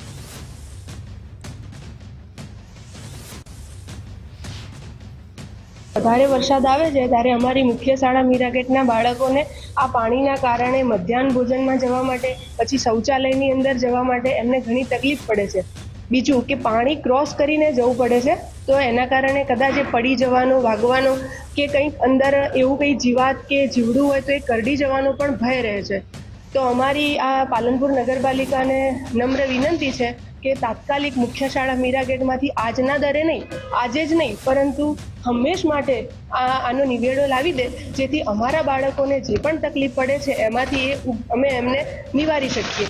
વધારે વરસાદ આવે છે ત્યારે અમારી મુખ્ય શાળા મીરાગેટના બાળકોને આ પાણીના કારણે મધ્યાહન ભોજનમાં જવા માટે, પછી શૌચાલયની અંદર જવા માટે એમને ઘણી તકલીફ પડે છે. બીજું કે પાણી ક્રોસ કરીને જવું પડે છે, તો એના કારણે કદાચ પડી જવાનો, વાગવાનો કે કંઈક અંદર એવું કંઈ જીવાત કે જીવડું હોય તો એ કરડી જવાનો પણ ભય રહે છે. તો અમારી આ પાલનપુર નગરપાલિકાને નમ્ર વિનંતી છે કે તાત્કાલિક મુખ્ય શાળા મીરાગેટમાંથી આજના દરે નહીં, આજે જ નહીં, પરંતુ હંમેશ માટે આનો નિવેડો લાવી દે, જેથી અમારા બાળકોને જે પણ તકલીફ પડે છે એમાંથી અમે એમને નિવારી શકીએ.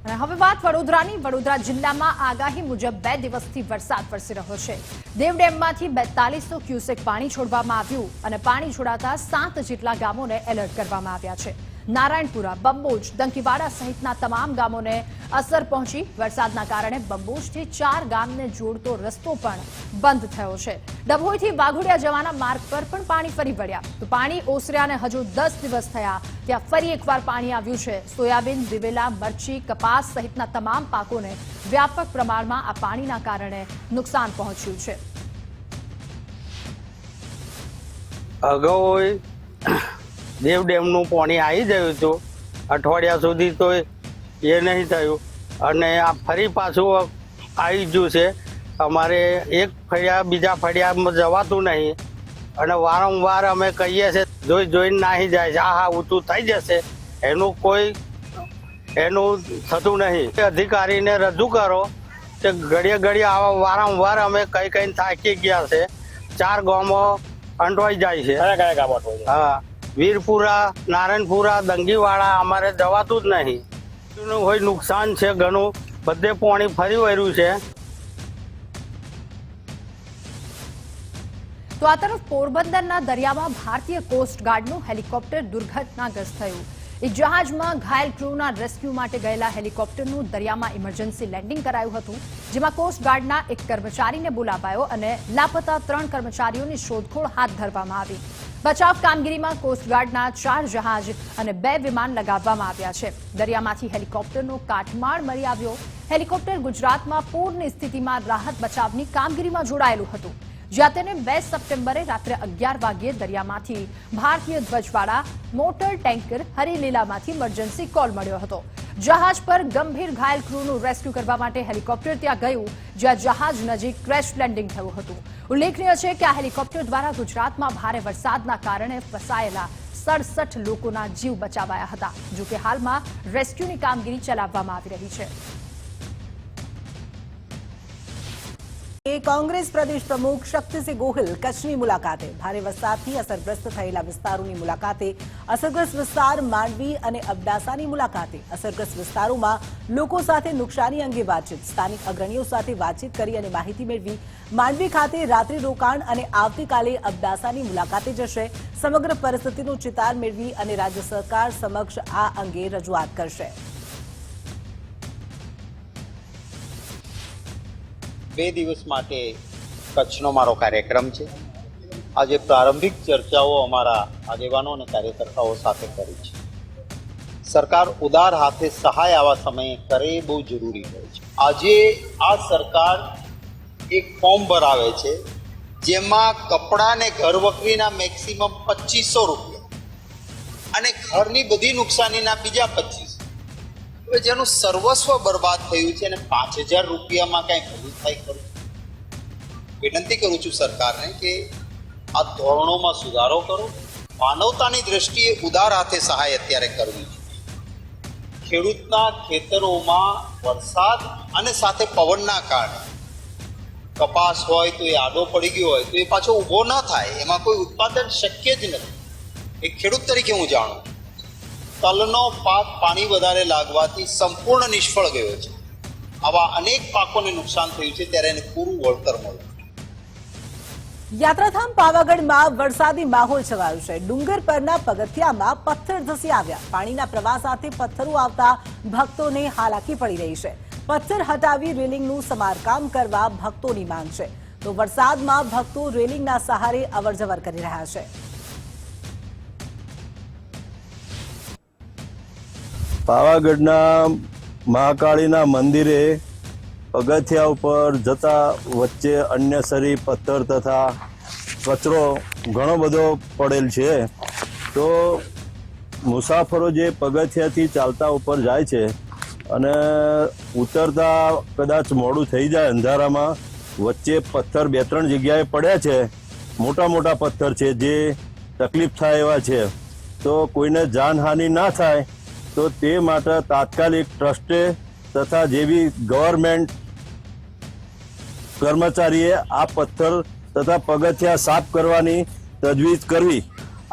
અને હવે વાત વડોદરાની. વડોદરા જિલ્લામાં આગાહી મુજબ 2 દિવસથી વરસાદ વરસી રહ્યો છે. દેવ ડેમમાંથી 4200 ક્યુસેક પાણી છોડવામાં આવ્યું અને પાણી છોડાતા 7 જેટલા ગામોને એલર્ટ કરવામાં આવ્યા છે. નારાયણપુરા, બંબોજ, દંકીવાડા સહિતના તમામ ગામોને અસર પહોંચી. વરસાદના કારણે બંબોજથી 4 ગામને જોડતો રસ્તો પણ બંધ થયો છે. ડભોઈથી વાઘોડિયા જવાના માર્ગ પર પણ પાણી ફરી વળ્યા. તો પાણી ઓસર્યાને હજુ 10 દિવસ થયા ત્યાં ફરી એકવાર પાણી આવ્યું છે. સોયાબીન, દિવેલા, મરચી, કપાસ સહિતના તમામ પાકોને વ્યાપક પ્રમાણમાં આ પાણીના કારણે નુકસાન પહોંચ્યું છે. અગાઉ દેવ ડેમનું પાણી આવી ગયું હતું, અઠવાડિયા સુધી તો એ નહીં થયું અને આ ફરી પાછું આવી ગયું છે. અમારે એક ફળિયા બીજા ફળિયામાં જવાતું નહીં અને વારંવાર અમે કહીએ છીએ, જોઈને નાહી જાય છે, હા ઊંચું થઈ જશે, એનું થતું નહીં. અધિકારીને રજૂ કરો કે ઘડીએ આવા વારંવાર અમે કઈ થાકી ગયા છે. 4 ગામો અંટવાઈ જાય છે. કયા ગામો? હા, વીરપુરા, નારાયણપુરા, દંગીવાડા, અમારે જવાતું જ નહીં. હોય નુકસાન છે ઘણું, બધે પાણી ફરી વળ્યું છે. તો આ તરફ પોરબંદરના દરિયામાં ભારતીય કોસ્ટગાર્ડનું હેલિકોપ્ટર દુર્ઘટનાગ્રસ્ત થયું. એક જહાજમાં ઘાયલ ક્રૂના રેસ્ક્યુ માટે ગયેલા હેલિકોપ્ટરનું દરિયામાં ઇમરજન્સી લેન્ડિંગ કરાયું હતું, જેમાં કોસ્ટગાર્ડના એક કર્મચારીને બોલાવાયો અને લાપતા 3 કર્મચારીઓની શોધખોળ હાથ ધરવામાં આવી. બચાવ કામગીરીમાં કોસ્ટગાર્ડના 4 જહાજ અને 2 વિમાન લગાવવામાં આવ્યા છે. દરિયામાંથી હેલિકોપ્ટરનો કાટમાળ મળી આવ્યો. હેલિકોપ્ટર ગુજરાતમાં પૂરની સ્થિતિમાં રાહત બચાવની કામગીરીમાં જોડાયેલું હતું, જ્યાં તેને 2 સપ્ટેમ્બરે રાત્રે 11 વાગ્યે દરિયામાંથી ભારતીય ધ્વજવાળા મોટર ટેન્કર હરિલીલામાંથી ઇમરજન્સી કોલ મળ્યો હતો. જહાજ પર ગંભીર ઘાયલ ક્રૂનું રેસ્ક્યુ કરવા માટે હેલિકોપ્ટર ત્યાં ગયું, જ્યાં જહાજ નજીક ક્રેશ લેન્ડિંગ થયું હતું. ઉલ્લેખનીય છે કે આ હેલિકોપ્ટર દ્વારા ગુજરાતમાં ભારે વરસાદના કારણે ફસાયેલા 67 લોકોના જીવ બચાવાયા હતા. જોકે હાલમાં રેસ્ક્યુની કામગીરી ચલાવવામાં આવી રહી છે. कांग्रेस प्रदेश प्रमुख शक्तिसिंह गोहिल कच्छनी मुलाकाते भारे वरसादथी असरग्रस्त थयेला विस्तारोनी मुलाकाते असरग्रस्त विस्तार मांडवी अने अबडासानी मुलाकाते असरग्रस्त विस्तारोमां लोको साथे नुकसानी अंगे वातचीत स्थानिक अग्रणीओ साथे वातचीत करी अने माहिती मेळवी मांडवी खाते रात्रि रोकाण अने आवतीकाले अबडासानी मुलाकाते जशे समग्र परिस्थितिनो चितार मेळवी अने राज्य सरकार समक्ष आ अंगे रजूआत करशे। 2 દિવસ માટે કચ્છનો મારો કાર્યક્રમ છે। આજે પ્રારંભિક ચર્ચાઓ અમારા આગેવાનો અને કાર્યકર્તાઓ સાથે કરી છે। સરકાર ઉદાર હાથે સહાય આવા સમયે કરે બહુ જરૂરી હોય છે। આજે આ સરકાર એક ફોર્મ ભરાવે છે જેમાં કપડાં ને ઘર વકરીના મેક્સિમમ 2500 રૂપિયા અને ઘરની બધી નુકસાનીના બીજા 2500, હવે જેનું સર્વસ્વ બરબાદ થયું છે અને 5000 રૂપિયામાં કાંઈ ભલું થાય ખરું? વિનંતી કરું છું સરકારને કે આ ધોરણોમાં સુધારો કરો. માનવતાની દ્રષ્ટિએ ઉદાર હાથે સહાય અત્યારે કરવી છે. ખેડૂતના ખેતરોમાં વરસાદ અને સાથે પવનના કારણે કપાસ હોય તો એ આડો પડી ગયો હોય તો એ પાછો ઊભો ન થાય, એમાં કોઈ ઉત્પાદન શક્ય જ નથી. એક ખેડૂત તરીકે હું જાણું, તલનો પાક પાણી વધારે લાગવાથી સંપૂર્ણ નિષ્ફળ ગયો છે. આવા અનેક પાકોને નુકસાન થયું છે, ત્યારે એને પૂરું વળતર મળ્યું. યાત્રાધામ પાવાગઢમાં વરસાદી માહોલ છવાયો છે. ડુંગર પરના પગથિયામાં પથ્થર ધસી આવ્યા. પાણીના પ્રવાહ સાથે પથ્થરો આવતા ભક્તોને હાલાકી પડી રહી છે. પથ્થર હટાવી રેલિંગનું સમારકામ કરવા ભક્તોની માંગ છે. તો વરસાદમાં ભક્તો રેલિંગના સહારે અવરજવર કરી રહ્યા છે. પાવાગઢના મહાકાળીના મંદિરે પગથિયા ઉપર જતા વચ્ચે અન્યસરી પથ્થર તથા કચરો ઘણો બધો પડેલ છે. તો મુસાફરો જે પગથિયાથી ચાલતા ઉપર જાય છે અને ઉતરતા કદાચ મોડું થઈ જાય અંધારામાં, વચ્ચે પથ્થર 2-3 જગ્યાએ પડ્યા છે. મોટા મોટા પથ્થર છે જે તકલીફ થાય એવા છે. તો કોઈને જાનહાનિ ના થાય તો તે માટે તાત્કાલિક ટ્રસ્ટે તથા જેવી ગવર્મેન્ટ કર્મચારીએ આ પથ્થર તથા પગથિયા સાફ કરવાની તજવીજ કરવી.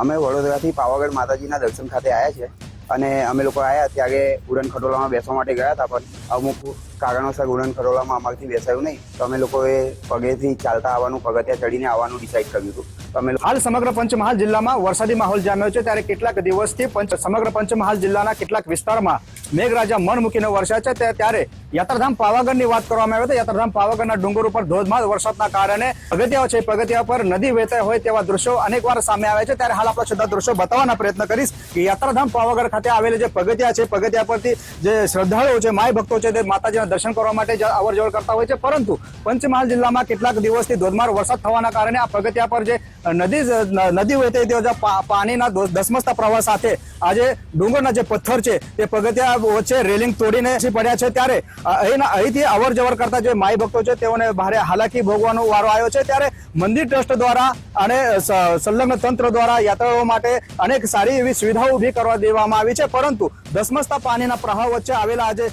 અમે વડોદરાથી પાવાગઢ માતાજીના દર્શન ખાતે આવ્યા છે અને અમે લોકો આવ્યા ત્યારે ઉડન ખટોલામાં બેસવા માટે ગયા હતા, પણ અમુક કારણોસર ઉડન ખટોલામાં અમારથી બેસાયું નહીં, તો અમે લોકોએ પગેથી ચાલતા આવવાનું, પગથિયા ચડીને આવવાનું ડિસાઇડ કર્યું હતું. હાલ સમગ્ર પંચમહાલ જિલ્લામાં વરસાદી માહોલ જામ્યો છે, ત્યારે કેટલાક દિવસથી સમગ્ર પંચમહાલ જિલ્લાના કેટલાક વિસ્તારમાં મેઘરાજા મન મૂકીને વરસ્યા છે. ત્યારે યાત્રાધામ પાવાગઢની વાત કરવામાં આવે તો યાત્રાધામ પાવાગઢના ડુંગર ઉપર ધોધમાર વરસાદના કારણે પગથિયાઓ છે, પગથિયા પર નદી વહેતા હોય તેવા દ્રશ્યો અનેકવાર સામે આવે છે. ત્યારે હાલ આપણે છતાં દ્રશ્યો બતાવવાના પ્રયત્ન કરીશ કે યાત્રાધામ પાવાગઢ ખાતે આવેલા જે પગથિયા છે, પગથિયા પરથી જે શ્રદ્ધાળુઓ છે, માય ભક્તો છે, તે માતાજીના દર્શન કરવા માટે અવર જવર કરતા હોય છે. પરંતુ પંચમહાલ જિલ્લામાં કેટલાક દિવસથી ધોધમાર વરસાદ થવાના કારણે આ પગથિયા પર જે નદી વહેતી તે પાણીના ધસમસતા પ્રવાહ સાથે આજે ડુંગરના જે પથ્થર છે તે પગથિયા વચ્ચે રેલિંગ તોડીને પડ્યા છે. ત્યારે અહીંથી અવર જવર કરતા જે માઈ ભક્તો છે તેઓને ભારે હાલાકી ભોગવાનો વારો આવ્યો છે. ત્યારે મંદિર ટ્રસ્ટ દ્વારા અને સંલગ્ન તંત્ર દ્વારા યાત્રાળુઓ માટે અનેક સારી એવી સુવિધાઓ ઊભી કરવા દેવામાં આવી છે. પરંતુ ધસમસતા પાણીના પ્રવાહ વચ્ચે આવેલા આજે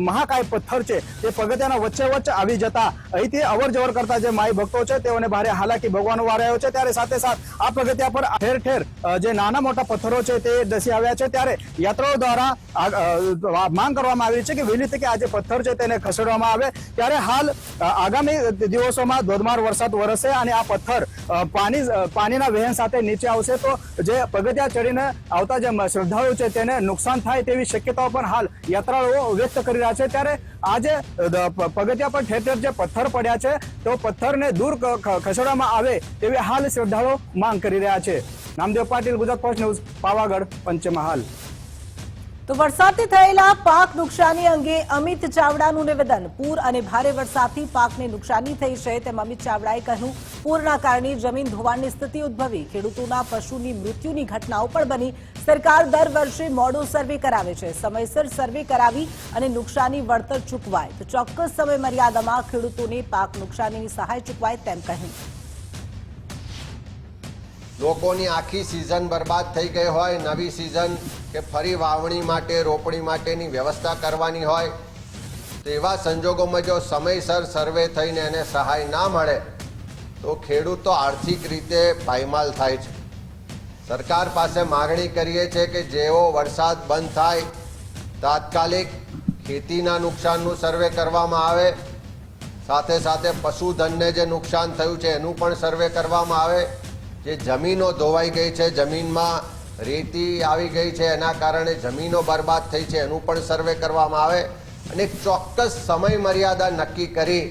મહાકાય પથ્થર છે તે પગથિયાના વચ્ચે આવી જતા અહીંથી અવર જવર કરતા જે માઈ ભક્તો છે તેઓને ભારે હાલાકી ભોગવાનો વારો આવ્યો છે. ત્યારે સાથે સાથ આ પગથિયા પર ઠેર ઠેર જે નાના મોટા પથ્થરો છે તે ધસી આવ્યા છે. ત્યારે યાત્રાઓ દ્વારા માંગ કરવામાં આવી છે કે વહેલી તકે આ જે પથ્થર છે તેને ખસેડવામાં આવે. ત્યારે હાલ આગામી દિવસોમાં ધોધમાર વરસાદ વરસશે અને આ પથ્થર પાણીના વહેણ સાથે નીચે આવશે તો જે પગથિયા ચડીને આવતા જે શ્રદ્ધાળુઓ છે તેને નુકસાન થાય તેવી શક્યતાઓ પણ હાલ યાત્રાળુઓ વ્યક્ત કરી રહ્યા છે. ત્યારે આજે પગથિયા પર ઠેર ઠેર જે પથ્થર પડ્યા છે તો પથ્થરને દૂર ખસેડવામાં આવે તેવી હાલ શ્રદ્ધાળુઓ માંગ કરી રહ્યા છે. Namdev Patil, Gujarat first news, Pavagadh, Panchmahal. તો વરસાદથી થયેલા પાક નુકસાની અંગે અમિત ચાવડાનું નિવેદન. પૂર અને ભારે વરસાદથી પાકને નુકસાની થઈ છે તેમ અમિત ચાવડાએ કહ્યું. પૂરના કારણે જમીન ધોવાણની સ્થિતિ ઉદ્ભવી, ખેડૂતોના પશુની મૃત્યુની ઘટનાઓ પણ બની. સરકાર દર વર્ષે મોડો સર્વે કરાવે છે, સમયસર સર્વે કરાવી અને નુકસાની વળતર ચૂકવાય તો ચોક્કસ સમય મર્યાદામાં ખેડૂતોને પાક નુકસાનીની સહાય ચૂકવાય તેમ કહ્યું. લોકોની આખી સિઝન બરબાદ થઈ ગઈ હોય, નવી સિઝન કે ફરી વાવણી માટે, રોપણી માટેની વ્યવસ્થા કરવાની હોય, તેવા સંજોગોમાં જો સમયસર સર્વે થઈને એને સહાય ના મળે તો ખેડૂતો આર્થિક રીતે પાયમાલ થાય છે. સરકાર પાસે માગણી કરીએ છીએ કે જેવો વરસાદ બંધ થાય તાત્કાલિક ખેતીના નુકસાનનું સર્વે કરવામાં આવે, સાથે સાથે પશુધનને જે નુકસાન થયું છે એનું પણ સર્વે કરવામાં આવે. જે જમીનો ધોવાઈ ગઈ છે, જમીનમાં રેતી આવી ગઈ છે, એના કારણે જમીનો બરબાદ થઈ છે એનું પણ સર્વે કરવામાં આવે અને એક ચોક્કસ સમય મર્યાદા નક્કી કરી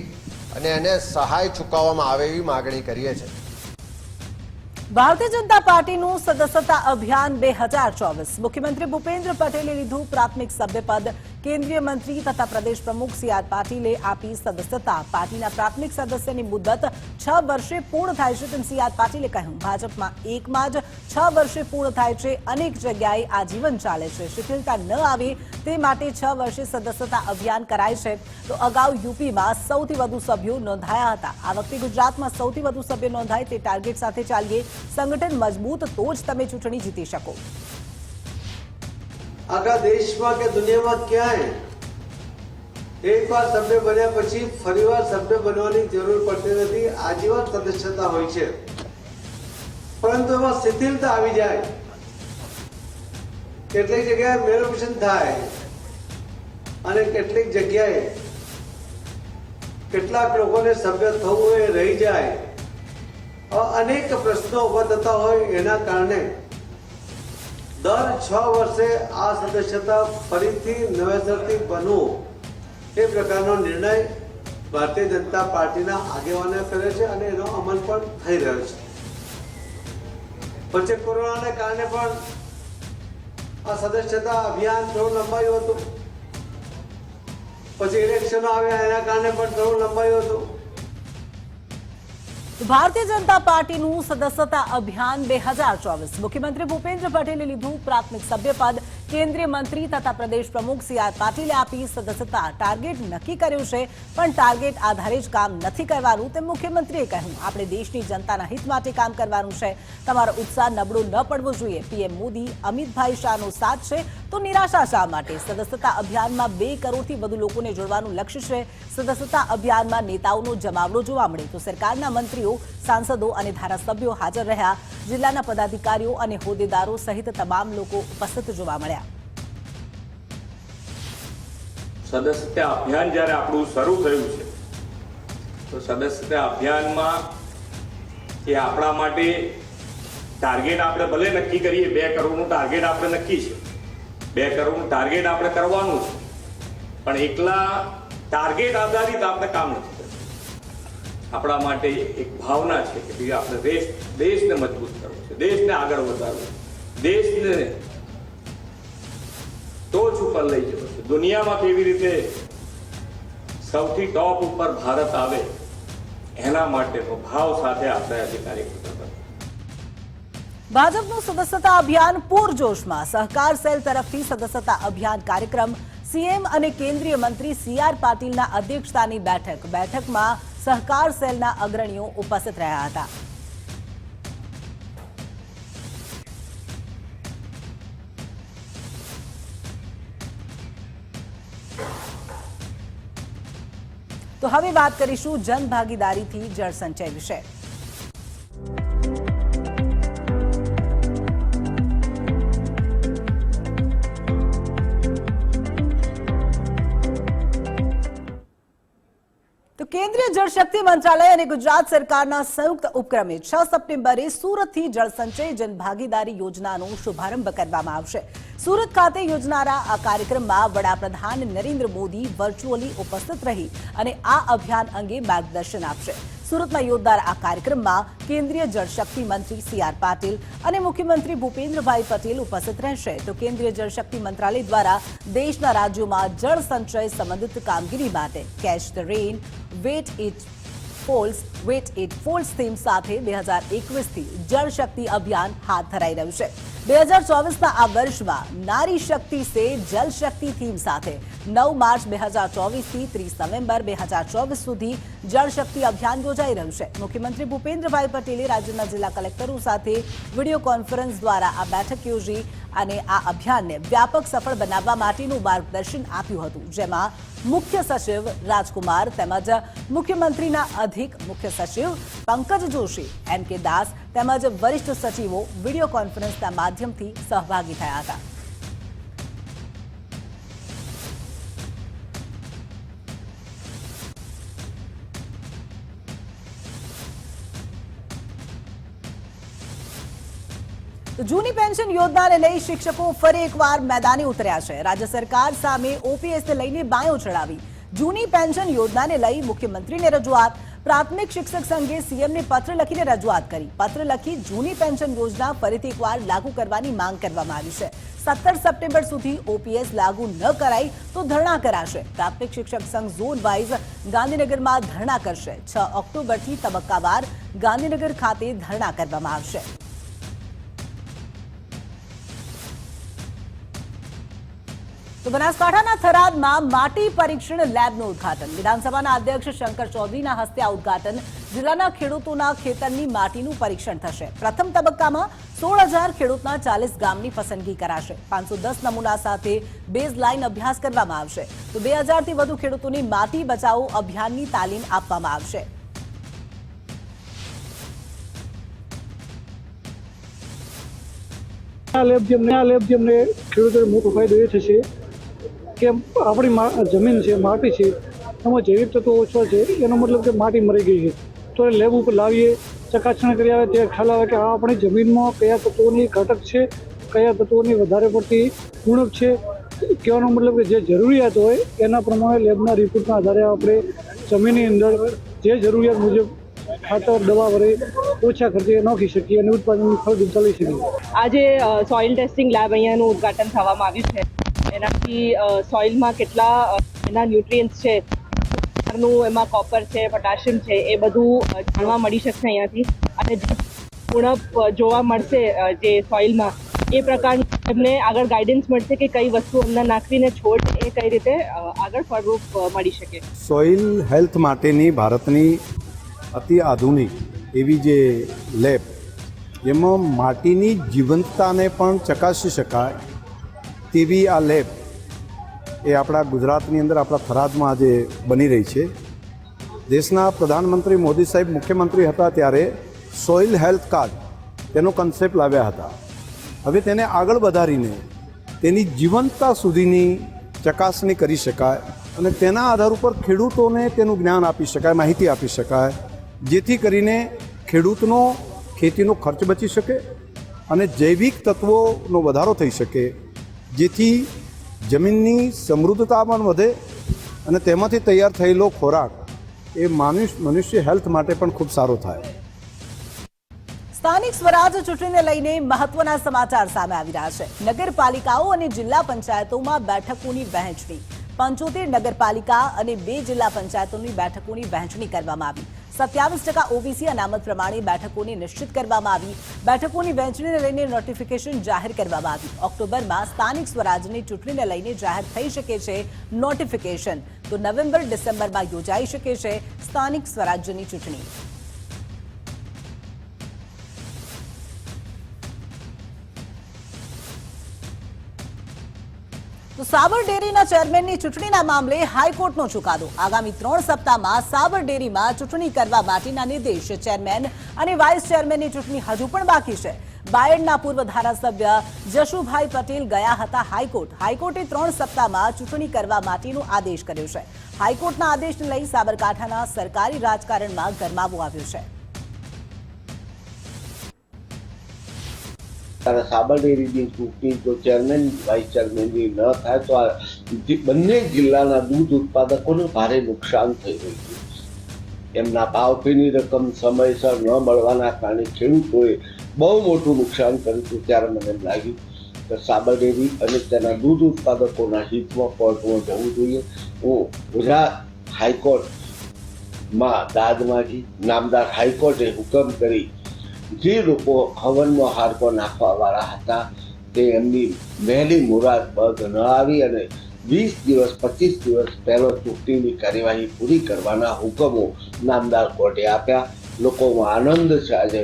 અને એને સહાય ચૂકવવામાં આવે એવી માગણી કરીએ છીએ. ભારતીય જનતા પાર્ટીનું સદસ્યતા અભિયાન 2024. મુખ્યમંત્રી ભૂપેન્દ્ર પટેલે લીધું પ્રાથમિક સભ્યપદ. કેન્દ્રીય મંત્રી તથા પ્રદેશ પ્રમુખ સી આર પાટીલે આપી સદસ્યતા. પાર્ટીના પ્રાથમિક સદસ્યની મુદત 6 વર્ષે પૂર્ણ થાય છે તેમ સી આર પાટીલે કહ્યું. ભાજપમાં એકમાં જ 6 વર્ષે પૂર્ણ થાય છે. અનેક જગ્યાએ આજીવન ચાલે છે. શિથિલતા ન આવે તે માટે 6 વર્ષે સદસ્યતા અભિયાન કરાય છે. તો અગાઉ યુપીમાં સૌથી વધુ સભ્યો નોંધાયા હતા. આ વખતે ગુજરાતમાં સૌથી વધુ સભ્યો નોંધાય તે ટાર્ગેટ સાથે ચાલીએ. સંગઠન મજબૂત તો જ તમે ચૂંટણી જીતી શકો. આખા દેશમાં કે દુનિયામાં ક્યાંય એકવાર સભ્ય બન્યા પછી ફરીવાર સભ્ય બનવાની જરૂર પડતી નથી. આજીવન સદસ્યતા હોય છે. પરંતુ એમાં શિથિલતા આવી જાય, કેટલીક જગ્યાએ મેનિપ્યુલેશન થાય અને કેટલીક જગ્યાએ કેટલાક લોકોને સભ્ય થવું એ રહી જાય. અનેક પ્રશ્નો ઉભા થતા હોય એના કારણે દર 6 વર્ષે આ સદસ્યતા ફરીથી નવેસરથી બનવું એ પ્રકારનો નિર્ણય ભારતીય જનતા પાર્ટીના આગેવાનો કરે છે અને એનો અમલ પણ થઈ રહ્યો છે. વચ્ચે કોરોનાને કારણે પણ આ સદસ્યતા અભિયાન થોડું લંબાયું હતું. પછી ઇલેક્શનો આવ્યા એના કારણે પણ થોડું લંબાયું હતું. ભારતીય જનતા પાર્ટીનું સદસ્યતા અભિયાન 2024. મુખ્યમંત્રી ભૂપેન્દ્ર પટેલે લીધું પ્રાથમિક સભ્યપદ. કેન્દ્રીય મંત્રી તથા પ્રદેશ પ્રમુખ સી આર પાટીલે આપી સદસ્યતા. ટાર્ગેટ નક્કી કર્યું છે પણ ટાર્ગેટ આધારે જ કામ નથી કરવાનું તેમ મુખ્યમંત્રીએ કહ્યું. આપણે દેશની જનતાના હિત માટે કામ કરવાનું છે. તમારો ઉત્સાહ નબળો ન પડવો જોઈએ. પીએમ મોદી અમિતભાઈ શાહનો સાથ છે તો નિરાશા શા માટે? સદસ્યતા અભિયાનમાં 2 કરોડથી વધુ લોકોને જોડવાનું લક્ષ્ય છે. સદસ્યતા અભિયાનમાં નેતાઓનો જમાવડો જોવા મળે તો સરકારના મંત્રીઓ, સાંસદો અને ધારાસભ્યો હાજર રહ્યા. જિલ્લાના પદાધિકારીઓ અને હોદ્દેદારો સહિત તમામ લોકો ઉપસ્થિત જોવા મળ્યા. સદસ્યતા અભિયાન જ્યારે આપણું શરૂ થયું છે તો સદસ્યતા અભિયાનમાં એ આપણા માટે ટાર્ગેટ આપણે ભલે નક્કી કરીએ, 2 કરોડનું ટાર્ગેટ આપણે નક્કી છે, 2 કરોડનું ટાર્ગેટ આપણે કરવાનું છે, પણ એકલા ટાર્ગેટ આધારિત આપણે કામ નથી કરવું. આપણા માટે એક ભાવના છે કે ભાઈ આપણે દેશને મજબૂત કરવો છે, દેશને આગળ વધારવો, દેશને ટોચ ઉપર લઈ જવો છે. દુનિયામાં કેવી રીતે સૌથી ટોપ ઉપર ભારત આવે એના માટેનો ભાવ સાથે આપણે આજે કાર્યક્રમ કરતા. ભાજપનું સદસ્યતા અભિયાન પૂરજોશમાં. સહકાર સેલ તરફથી સદસ્યતા અભિયાન કાર્યક્રમ. સીએમ અને કેન્દ્રીય મંત્રી સી આર પાટીલના અધ્યક્ષતાની બેઠક. બેઠકમાં સહકાર સેલના અગ્રણીઓ ઉપસ્થિત રહ્યા હતા. તો હવે વાત કરીશું જનભાગીદારીથી જળ સંચય વિશે. તો કેન્દ્રીય જળશક્તિ મંત્રાલય અને ગુજરાત સરકારના સંયુક્ત ઉપક્રમે 6 સપ્ટેમ્બરે સુરતથી જળ સંચય જનભાગીદારી યોજનાનો શુભારંભ કરવામાં આવશે. સુરત ખાતે યોજનારા આ કાર્યક્રમમાં વડાપ્રધાન નરેન્દ્ર મોદી વર્ચ્યુઅલી ઉપસ્થિત રહી અને આ અભિયાન અંગે માર્ગદર્શન આપશે. સુરતમાં યોજનાર આ કાર્યક્રમમાં કેન્દ્રીય જળશક્તિ મંત્રી સી આર પાટીલ અને મુખ્યમંત્રી ભૂપેન્દ્રભાઈ પટેલ ઉપસ્થિત રહેશે. તો કેન્દ્રીય જળશક્તિ મંત્રાલય દ્વારા દેશના રાજ્યોમાં જળ સંચય સંબંધિત કામગીરી માટે catch the rain, where it falls theme સાથે 2021થી જળ શક્તિ અભિયાન હાથ ધરાઈ રહ્યું છે. 2024ના આ વર્ષમાં નારી શક્તિ સે જલ શક્તિ થીમ સાથે 9 માર્ચ 2024થી 30 નવેમ્બર 2024 સુધી જળ શક્તિ અભિયાન યોજાઈ રહ્યું છે. મુખ્યમંત્રી ભૂપેન્દ્રભાઈ પટેલે રાજ્યના જિલ્લા કલેક્ટરો સાથે વિડીયો કોન્ફરન્સ દ્વારા આ બેઠક યોજી અને આ અભિયાનને વ્યાપક સફળ બનાવવા માટેનું માર્ગદર્શન આપ્યું હતું, જેમાં મુખ્ય સચિવ રાજકુમાર તેમજ મુખ્યમંત્રીના અધિક મુખ્ય સચિવ પંકજ જોશી, એન કે દાસ તેમજ વરિષ્ઠ સચિવો વિડીયો કોન્ફરન્સના માધ્યમથી સહભાગી થયા હતા. જૂની પેન્શન યોજનાને લઈ શિક્ષકો ફરી એકવાર મેદાને ઉતર્યા છે. રાજ્ય સરકાર સામે ઓપીએસને લઈને બાયો ચડાવી. જૂની પેન્શન યોજનાને લઈ મુખ્યમંત્રીને રજૂઆત. પ્રાથમિક શિક્ષક સંઘે સીએમને પત્ર લખીને રજૂઆત કરી. પત્ર લખી જૂની પેન્શન યોજના ફરીથી એકવાર લાગુ કરવાની માંગ કરવામાં આવી છે. 17 સપ્ટેમ્બર સુધી ઓપીએસ લાગુ ન કરાય તો ધરણા કરાશે. પ્રાથમિક શિક્ષક સંઘ ઝોન વાઇઝ ગાંધીનગરમાં ધરણા કરશે. 6 ઓક્ટોબરથી તબક્કાવાર ગાંધીનગર ખાતે ધરણા કરવામાં આવશે. તો બનાસકાંઠાના થરાદમાં માટી પરીક્ષણ લેબનું ઉદ્ઘાટન. વિધાનસભાના અધ્યક્ષ શંકર ચૌધરીના હસ્તે આ ઉદ્ઘાટન. જિલ્લાના ખેડૂતોના ખેતરની માટીનું પરીક્ષણ થશે. પ્રથમ તબક્કામાં 16,000 ખેડૂતના 40 ગામની પસંદગી કરાશે. 510 નમૂના સાથે બેઝ લાઇન અભ્યાસ કરવામાં આવશે. તો 2,000થી વધુ ખેડૂતોની માટી બચાવો અભિયાનની તાલીમ આપવામાં આવશે. આ લેબ જેમને ખેડૂતોને મોટો ફાયદો એ થશે કે આપણી જમીન છે, માટી છે, એમાં જૈવિક તત્વો ઓછા છે, એનો મતલબ કે માટી મરી ગઈ છે. તો એ લેબ ઉપર લાવીએ, ચકાસણી કરી આવે, ત્યારે ખ્યાલ આવે કે આ આપણી જમીનમાં કયા તત્વોની ઘટક છે, કયા તત્વોની વધારે પડતી ઉણપ છે. કહેવાનો મતલબ કે જે જરૂરિયાત હોય એના પ્રમાણે લેબના રિપોર્ટના આધારે આપણે જમીનની અંદર જે જરૂરિયાત મુજબ ખાતર, દવા વડે ઓછા ખર્ચે નાખી શકીએ અને ઉત્પાદન ફળ ચલાવી શકીએ. આજે સોઇલ ટેસ્ટિંગ લેબ અહીંયાનું ઉદ્ઘાટન થવામાં આવ્યું છે. એનાથી સોઇલમાં કેટલા એના ન્યુટ્રિયન્ટ્સ છે, એમાં કોપર છે, પોટેશિયમ છે, એ બધું જાણવા મળી શકશે અહીંયાથી. અને જે ઉણપ જોવા મળશે જે સોઇલમાં, એ પ્રકારનું એમને આગળ ગાઈડન્સ મળશે કે કઈ વસ્તુ અંદર નાખવીને છોડ એ કઈ રીતે આગળ ફળરૂપ મળી શકે. સોઇલ હેલ્થ માટેની ભારતની અતિ આધુનિક એવી જે લેબ, જેમાં માટીની જીવંતતાને પણ ચકાસી શકાય તેવી આ લેબ એ આપણા ગુજરાતની અંદર, આપણા થરાદમાં આજે બની રહી છે. દેશના પ્રધાનમંત્રી મોદી સાહેબ મુખ્યમંત્રી હતા ત્યારે સોઇલ હેલ્થ કાર્ડ તેનો કન્સેપ્ટ લાવ્યા હતા. હવે તેને આગળ વધારીને તેની જીવંતતા સુધીની ચકાસણી કરી શકાય અને તેના આધાર ઉપર ખેડૂતોને તેનું જ્ઞાન આપી શકાય, માહિતી આપી શકાય, જેથી કરીને ખેડૂતનો ખેતીનો ખર્ચ બચી શકે અને જૈવિક તત્વોનો વધારો થઈ શકે, જેથી જમીનની સમૃદ્ધતા પણ વધે અને તેમાંથી તૈયાર થયેલો ખોરાક એ મનુષ્ય હેલ્થ માટે પણ ખૂબ સારો થાય. સ્થાનિક સ્વરાજ ચૂંટણીને લઈને મહત્વના સમાચાર સામે આવી રહ્યા છે. નગરપાલિકાઓ અને જિલ્લા પંચાયતોમાં બેઠકોની વહેંચણી. 75 નગરપાલિકા અને 2 જિલ્લા પંચાયતોની બેઠકોની વહેંચણી કરવામાં આવી. 27% ઓબીસી અનામત પ્રમાણે બેઠકોને નિશ્ચિત કરવામાં આવી. બેઠકોની વહેંચણીને લઈને નોટિફિકેશન જાહેર કરવામાં આવ્યું. ઓક્ટોબરમાં સ્થાનિક સ્વરાજની ચૂંટણીને લઈને જાહેર થઈ શકે છે નોટિફિકેશન. તો નવેમ્બર-ડિસેમ્બરમાં યોજાઈ શકે છે સ્થાનિક સ્વરાજ્યની ચૂંટણી. તો સાબર ડેરીના ચેરમેનની ચૂંટણીના મામલે હાઈકોર્ટનો ચુકાદો. આગામી 3 સપ્તાહમાં સાબર ડેરીમાં ચૂંટણી કરવા માટેના નિર્દેશ. ચેરમેન અને વાઇસ ચેરમેનની ચૂંટણી હજુ પણ બાકી છે. બાયડના પૂર્વ ધારાસભ્ય જશુભાઈ પટેલ ગયા હતા હાઈકોર્ટ. હાઈકોર્ટે 3 સપ્તાહમાં ચૂંટણી કરવા માટેનો આદેશ કર્યો છે. હાઈકોર્ટના આદેશને લઈ સાબરકાંઠાના સરકારી રાજકારણમાં ગરમાવો આવ્યો છે. સાબર ડેરીની ચૂંટણી જો ચેરમેન વાઇસ ચેરમેનની ન થાય તો આ બંને જિલ્લાના દૂધ ઉત્પાદકોને ભારે નુકસાન થઈ રહ્યું છે. એમના ભાવફેરની રકમ સમયસર ન મળવાના કારણે ખેડૂતોએ બહુ મોટું નુકસાન કર્યું હતું. ત્યારે મને એમ લાગ્યું કે સાબર ડેરી અને તેના દૂધ ઉત્પાદકોના હિતમાં કોર્ટમાં જવું જોઈએ. હું ગુજરાત હાઈકોર્ટમાં દાદ માંગી. નામદાર હાઈકોર્ટે હુકમ કરી જે લોકો હવનમાં હારકો નાખવા વાળા હતા તે એમની વહેલી મુરાદ બગ ન આવી અને 20 દિવસ 25 દિવસ પહેલો ચૂંટણીની કાર્યવાહી પૂરી કરવાના હુકમો નામદાર કોર્ટે આપ્યા. લોકોમાં આનંદ છે. આજે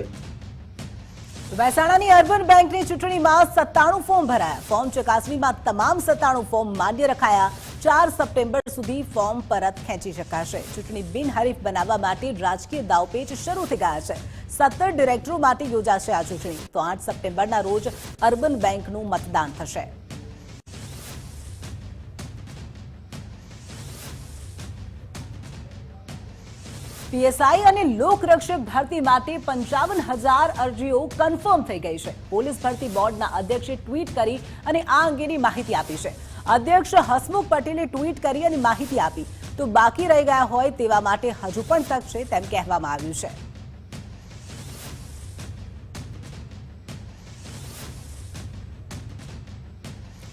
મહેસાણાની અર્બન બેંકની ચૂંટણીમાં 97 ફોર્મ ભરાયા. ફોર્મ ચકાસણીમાં તમામ 97 ફોર્મ માન્ય રખાયા. 4 સપ્ટેમ્બર સુધી ફોર્મ પરત ખેંચી શકાશે. ચૂંટણી બિનહરીફ બનાવવા માટે રાજકીય દાવપેચ શરૂ થઈ ગયા છે. 17 ડિરેક્ટરો માટે યોજાશે આ ચૂંટણી. તો 8 સપ્ટેમ્બરના રોજ અર્બન બેંકનું મતદાન થશે. પીએસઆઈ અને લોકરક્ષક ભરતી માટે 55,000 અરજીઓ કન્ફર્મ થઈ ગઈ છે. પોલીસ ભરતી બોર્ડના અધ્યક્ષે ટ્વીટ કરી અને આ અંગેની માહિતી આપી છે. અધ્યક્ષ હસમુખ પટેલે ટ્વીટ કરી અને માહિતી આપી. તો બાકી રહી ગયા હોય તેવા માટે હજુ પણ તક છે તેમ કહેવામાં આવ્યું છે.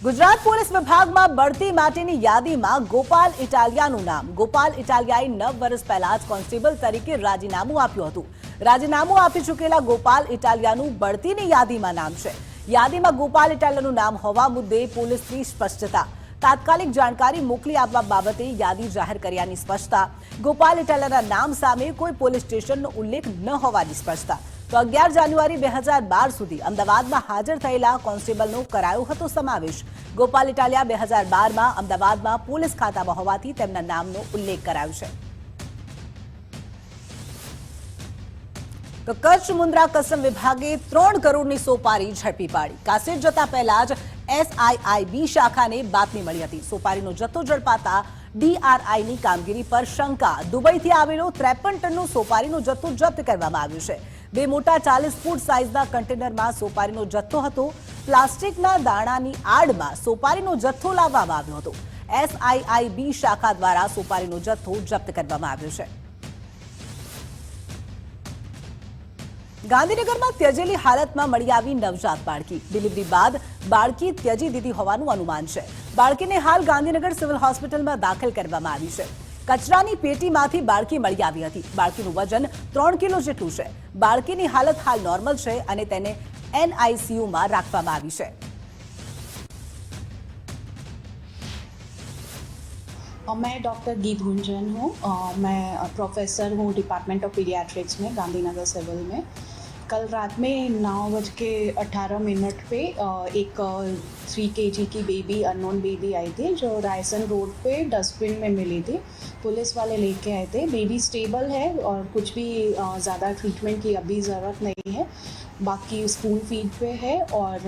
ગુજરાત પોલીસ વિભાગમાં બઢતી માટેની યાદીમાં ગોપાલ ઇટાલિયાનું નામ. ગોપાલ ઇટાલિયાએ 9 વર્ષ પહેલા જ કોન્સ્ટેબલ તરીકે રાજીનામું આપ્યું હતું. રાજીનામું આપી ચૂકેલા ગોપાલ ઇટાલિયાનું બઢતીની યાદીમાં નામ છે. યાદીમાં ગોપાલ ઇટાલિયાનું નામ હોવા મુદ્દે પોલીસની સ્પષ્ટતા. તાત્કાલિક જાણકારી મોકલી આપવા બાબતે યાદી જાહેર કર્યાની સ્પષ્ટતા. ગોપાલ ઇટાલિયાના નામ સામે કોઈ પોલીસ સ્ટેશનનો ઉલ્લેખ ન હોવાની સ્પષ્ટતા. તો 11 જાન્યુઆરી 2012 સુધી અમદાવાદમાં હાજર થયેલા કોન્સ્ટેબલનો કરાયો હતો સમાવેશ. ગોપાલ ઇટાલિયા 2012માં અમદાવાદમાં પોલીસ ખાતામાં હોવાથી તેમના નામનો ઉલ્લેખ કરાયો છે. તો કચ્છ મુન્દ્રા કસ્ટમ વિભાગે 3 કરોડની સોપારી ઝડપી પાડી. કાસેટ જતા પહેલા જ SIIB શાખાને બાતમી મળી હતી. સોપારીનો જથ્થો ઝડપાતા DRIની કામગીરી પર શંકા. દુબઈથી આવેલો 53 ટનનો સોપારીનો જથ્થો જપ્ત કરવામાં આવ્યો છે. 2 મોટા 40 ફૂટ સાઇઝના કન્ટેનરમાં સોપારીનો જથ્થો હતો. પ્લાસ્ટિકના દાણાની આડમાં સોપારીનો જથ્થો લાવવામાં આવ્યો હતો. SIIB શાખા દ્વારા સોપારીનો જથ્થો જપ્ત કરવામાં આવ્યો છે. ગાંધીનગરમાં ત્યજેલી હાલતમાં મળી આવી નવજાત બાળકી. ડિલિવરી બાદ બાળકી ત્યજી દીધી હોવાનું અનુમાન છે. બાળકીને હાલ ગાંધીનગર સિવિલ હોસ્પિટલમાં દાખલ કરવામાં આવી છે. કચરાની પેટીમાંથી બાળકી મળી આવી હતી. બાળકીનું વજન 3 કિલો જેટલું છે. બાળકીની હાલત હાલ નોર્મલ છે અને તેને NICUમાં રાખવામાં આવી છે. मैं डॉक्टर गीत गुंजन हूँ. मैं प्रोफेसर हूँ डिपार्टमेंट ऑफ पीडियाट्रिक्स में गांधीनगर सिविल में. कल रात में 9:18 पे एक 3 kg की बेबी अननोन बेबी आई थी जो रायसन रोड पे डस्टबिन में मिली थी. पुलिस वाले लेके आए थे. बेबी स्टेबल है और कुछ भी ज़्यादा ट्रीटमेंट की अभी ज़रूरत नहीं है. बाकी स्पून फीड पे है और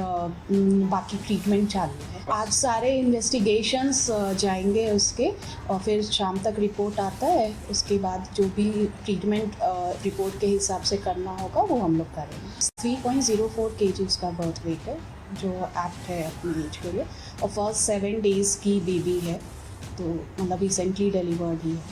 बाकी ट्रीटमेंट चालू है. आज सारे इन्वेस्टिगेशंस जाएंगे उसके और फिर शाम तक रिपोर्ट आता है. उसके बाद जो भी ट्रीटमेंट रिपोर्ट के हिसाब से करना होगा वो हम लोग करेंगे. 3.04 kg उसका बर्थ वेट है जो एप्ट है अपनी एज के लिए और फर्स्ट 7 days की बेबी है तो मतलब रिसेंटली डिलीवर्ड ही है.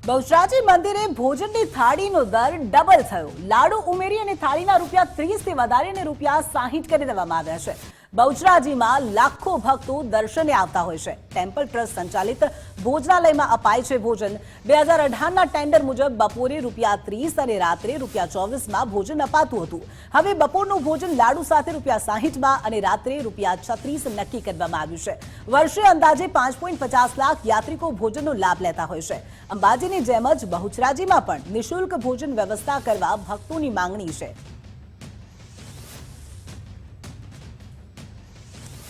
બહુચરાજી મંદિરે ભોજનની થાળીનો દર ડબલ થયો. લાડુ ઉમેરી અને થાળીના ₹30 થી વધારીને ₹60 કરી દેવામાં આવ્યા છે. બહુચરાજીમાં લાખો ભક્તો દર્શને આવતા હોય છે. ટેમ્પલ ટ્રસ્ટ સંચાલિત ભોજનાલયમાં અપાય છે ભોજન. 2018ના ટેન્ડર મુજબ બપોરે ₹30 અને રાત્રે ₹24માં ભોજન અપાતું હતું. હવે બપોરનું ભોજન લાડુ સાથે ₹60માં અને રાત્રે ₹36 નક્કી કરવામાં આવ્યું છે. વર્ષે અંદાજે 5.50 લાખ યાત્રિકો ભોજનનો લાભ લેતા હોય છે. અંબાજીની જેમ જ બહુચરાજીમાં પણ નિઃશુલ્ક ભોજન વ્યવસ્થા કરવા ભક્તોની માંગણી છે.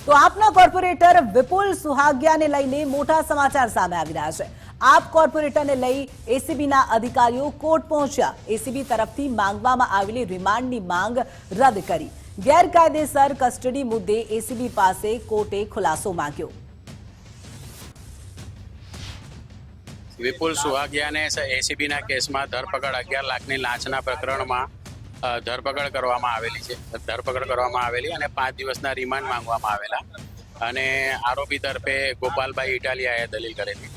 તો આપના કોર્પોરેટર વિપુલ સુહાગિયાને લઈને મોટા સમાચાર સામે આવી રહ્યા છે. આપ કોર્પોરેટરને લઈ એસીબીના અધિકારીઓ કોર્ટ પહોંચ્યા. એસીબી તરફથી માંગવામાં આવેલી રિમાન્ડની માંગ રદ કરી. ગેરકાયદેસર કસ્ટડી મુદ્દે એસીબી પાસે કોર્ટે ખુલાસો માંગ્યો. વિપુલ સુહાગિયાને એસીબીના કેસમાં ધરપકડ 11 લાખની લાંચના પ્રકરણમાં ધરપકડ કરવામાં આવેલી છે. ધરપકડ કરવામાં આવેલી અને 5 દિવસના રિમાન્ડ માંગવામાં આવેલા અને આરોપી તરફે ગોપાલભાઈ ઇટાલિયાએ દલીલ કરેલી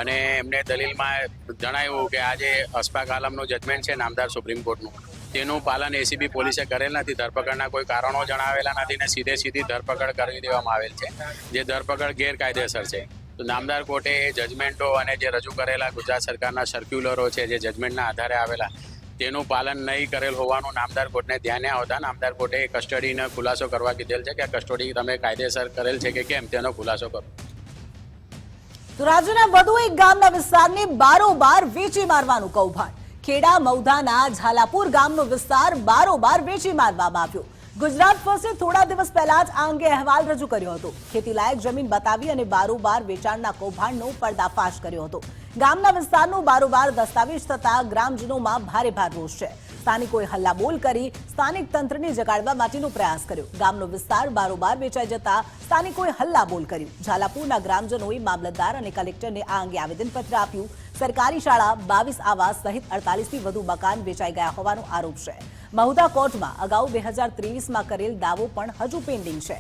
અને એમને દલીલમાં જણાવ્યું કે આ જે અશફાક આલમનું જજમેન્ટ છે નામદાર સુપ્રીમ કોર્ટનું તેનું પાલન એસીબી પોલીસે કરેલ નથી. ધરપકડના કોઈ કારણો જણાવેલા નથી ને સીધી ધરપકડ કરી દેવામાં આવેલ છે જે ધરપકડ ગેરકાયદેસર છે. તો નામદાર કોર્ટે એ જજમેન્ટો અને જે રજૂ કરેલા ગુજરાત સરકારના સર્ક્યુલરો છે જે જજમેન્ટના આધારે આવેલા તેનું પાલન નહીં કરેલ હોવાનું નામદાર કોર્ટને ધ્યાને આવતા નામદાર કોર્ટે કસ્ટડીનો ખુલાસો કરવા કીધેલ છે કે કસ્ટડી તમે કાયદેસર કરેલ છે કે કેમ તેનો ખુલાસો કરો. તો રાજ્યના વધુ એક ગામના વિસ્તારને બારોબાર વેચી મારવાનું કૌભાંડ. ખેડા મૌધાના ઝાલાપુર ગામનો વિસ્તાર બારોબાર વેચી મારવામાં આવ્યો. ગુજરાત ફર્સ્ટે થોડા દિવસ પહેલા જ આ અંગે અહેવાલ રજૂ કર્યો હતો. ખેતીલાયક જમીન બતાવી અને બારોબાર વેચાણના કૌભાંડનો પર્દાફાશ કર્યો હતો. ગામના વિસ્તારનો બારોબાર દસ્તાવેજ થતા ગ્રામજનોમાં ભારે રોષ છે. સ્થાનિકોએ હલ્લાબોલ કરી સ્થાનિક તંત્રને જગાડવા માટેનો પ્રયાસ કર્યો. ગામનો વિસ્તાર બારોબાર વેચાઈ જતા સ્થાનિકોએ હલ્લાબોલ કર્યું. ઝાલાપુરના ગ્રામજનોએ મામલતદાર અને કલેક્ટરને આ અંગે આવેદનપત્ર આપ્યું. સરકારી શાળા 22 આવાસ સહિત 48થી વધુ મકાન વેચાઈ ગયા હોવાનો આરોપ છે. મહુધા કોર્ટમાં અગાઉ 2023માં કરેલ દાવો પણ હજુ પેન્ડિંગ છે.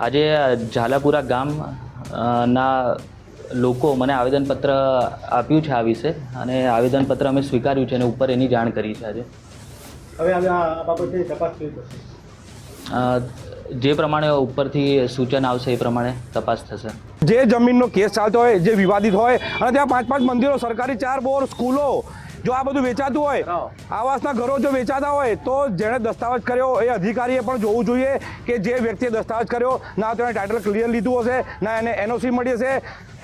આજે ઝાલાપુરા ગામ ના લોકો મને આવેદનપત્ર આપ્યું છે આ વિશે અને આવેદનપત્ર અમે સ્વીકાર્યું છે અને ઉપર એની જાણ કરી છે આજે. હવે આ બાબતે તપાસ કેવી થશે? જે પ્રમાણે ઉપરથી સૂચન આવશે એ પ્રમાણે તપાસ થશે. જે જમીનનો કેસ ચાલતો હોય, જે વિવાદિત હોય અને ત્યાં 5-5 મંદિરો, સરકારી 4 બોર, સ્કૂલો, જો આ બધું વેચાતું હોય, આવાસના ઘરો જો વેચાતા હોય તો જેણે દસ્તાવેજ કર્યો એ અધિકારીએ પણ જોવું જોઈએ કે જે વ્યક્તિએ દસ્તાવેજ કર્યો ના તો એને ટાઇટલ ક્લિયર લીધું હશે, ના એને એનઓસી મળી હશે,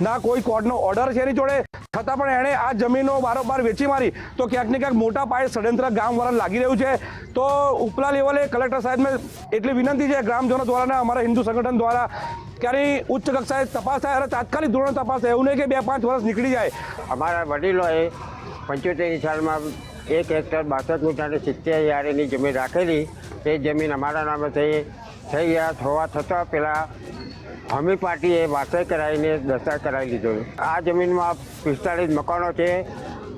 ના કોઈ કોર્ટનો ઓર્ડર છે એની જોડે, છતાં પણ એણે આ જમીનો બારોબાર વેચી મારી તો ક્યાંક ને ક્યાંક મોટા પાયે ષડયંત્ર ગામવાળાને લાગી રહ્યું છે. તો ઉપલા લેવલે કલેક્ટર સાહેબને એટલી વિનંતી છે ગ્રામજનો દ્વારા, અમારા હિન્દુ સંગઠન દ્વારા, ક્યારેય ઉચ્ચ કક્ષાએ તપાસ થાય અને તાત્કાલિક ધોરણે તપાસ થાય, એવું નહીં કે 2-5 વર્ષ નીકળી જાય. અમારા વડીલોએ 75 સાલમાં 1 હેક્ટર 62 ગુંઠાની 70,000ની જમીન રાખેલી. તે જમીન અમારા નામે થઈ ગયા હોવા છતાં પેલા હમી પાર્ટીએ વાસઈ કરાવીને દસ્તાવેજ કરાવી લીધો. આ જમીનમાં 45 મકાનો છે,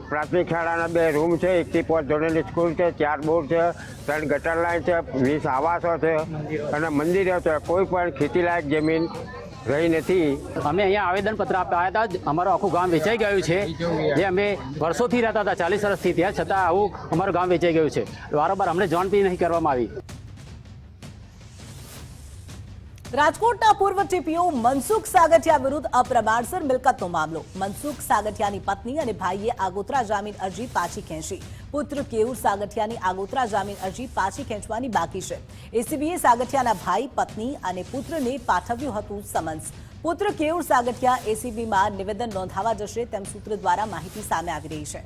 પ્રાથમિક શાળાના 2 રૂમ છે, 1 થી 5 ધોરણની સ્કૂલ છે, 4 બોર છે, 3 ગટર લાઈન છે, 20 આવાસો છે અને મંદિરો છે. કોઈ પણ ખેતીલાયક જમીન રહી નથી. અમે અહીંયા આવેદનપત્ર આપવા આવ્યા હતા. અમારું આખું ગામ વેચાઈ ગયું છે. જે અમે વર્ષોથી રહેતા હતા, 40 વર્ષથી, ત્યાં છતાં આવું અમારું ગામ વેચાઈ ગયું છે. વારંવાર અમને જાણ પણ નહીં કરવામાં આવી. રાજકોટના પૂર્વ ટીપીઓ મનસુખ સાગઠિયા વિરુદ્ધ અપ્રમાણસર મિલકતનો મામલો. મનસુખ સાગઠિયાની પત્ની અને ભાઈએ આગોતરા જામીન અરજી પાછી ખેંચી. પુત્ર કેયુર સાગઠિયાની આગોતરા જામીન અરજી પાછી ખેંચવાની બાકી છે. એસીબીએ સાગઠિયાના ભાઈ, પત્ની અને પુત્રને પાઠવ્યું હતું સમન્સ. પુત્ર કેયુર સાગઠિયા એસીબીમાં નિવેદન નોંધાવવા જશે તેમ સૂત્ર દ્વારા માહિતી સામે આવી રહી છે.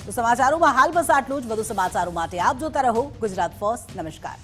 તો સમાચારોમાં હાલ બસ આટલું જ. વધુ સમાચારો માટે આપ જોતા રહો ગુજરાત ફર્સ્ટ. નમસ્કાર.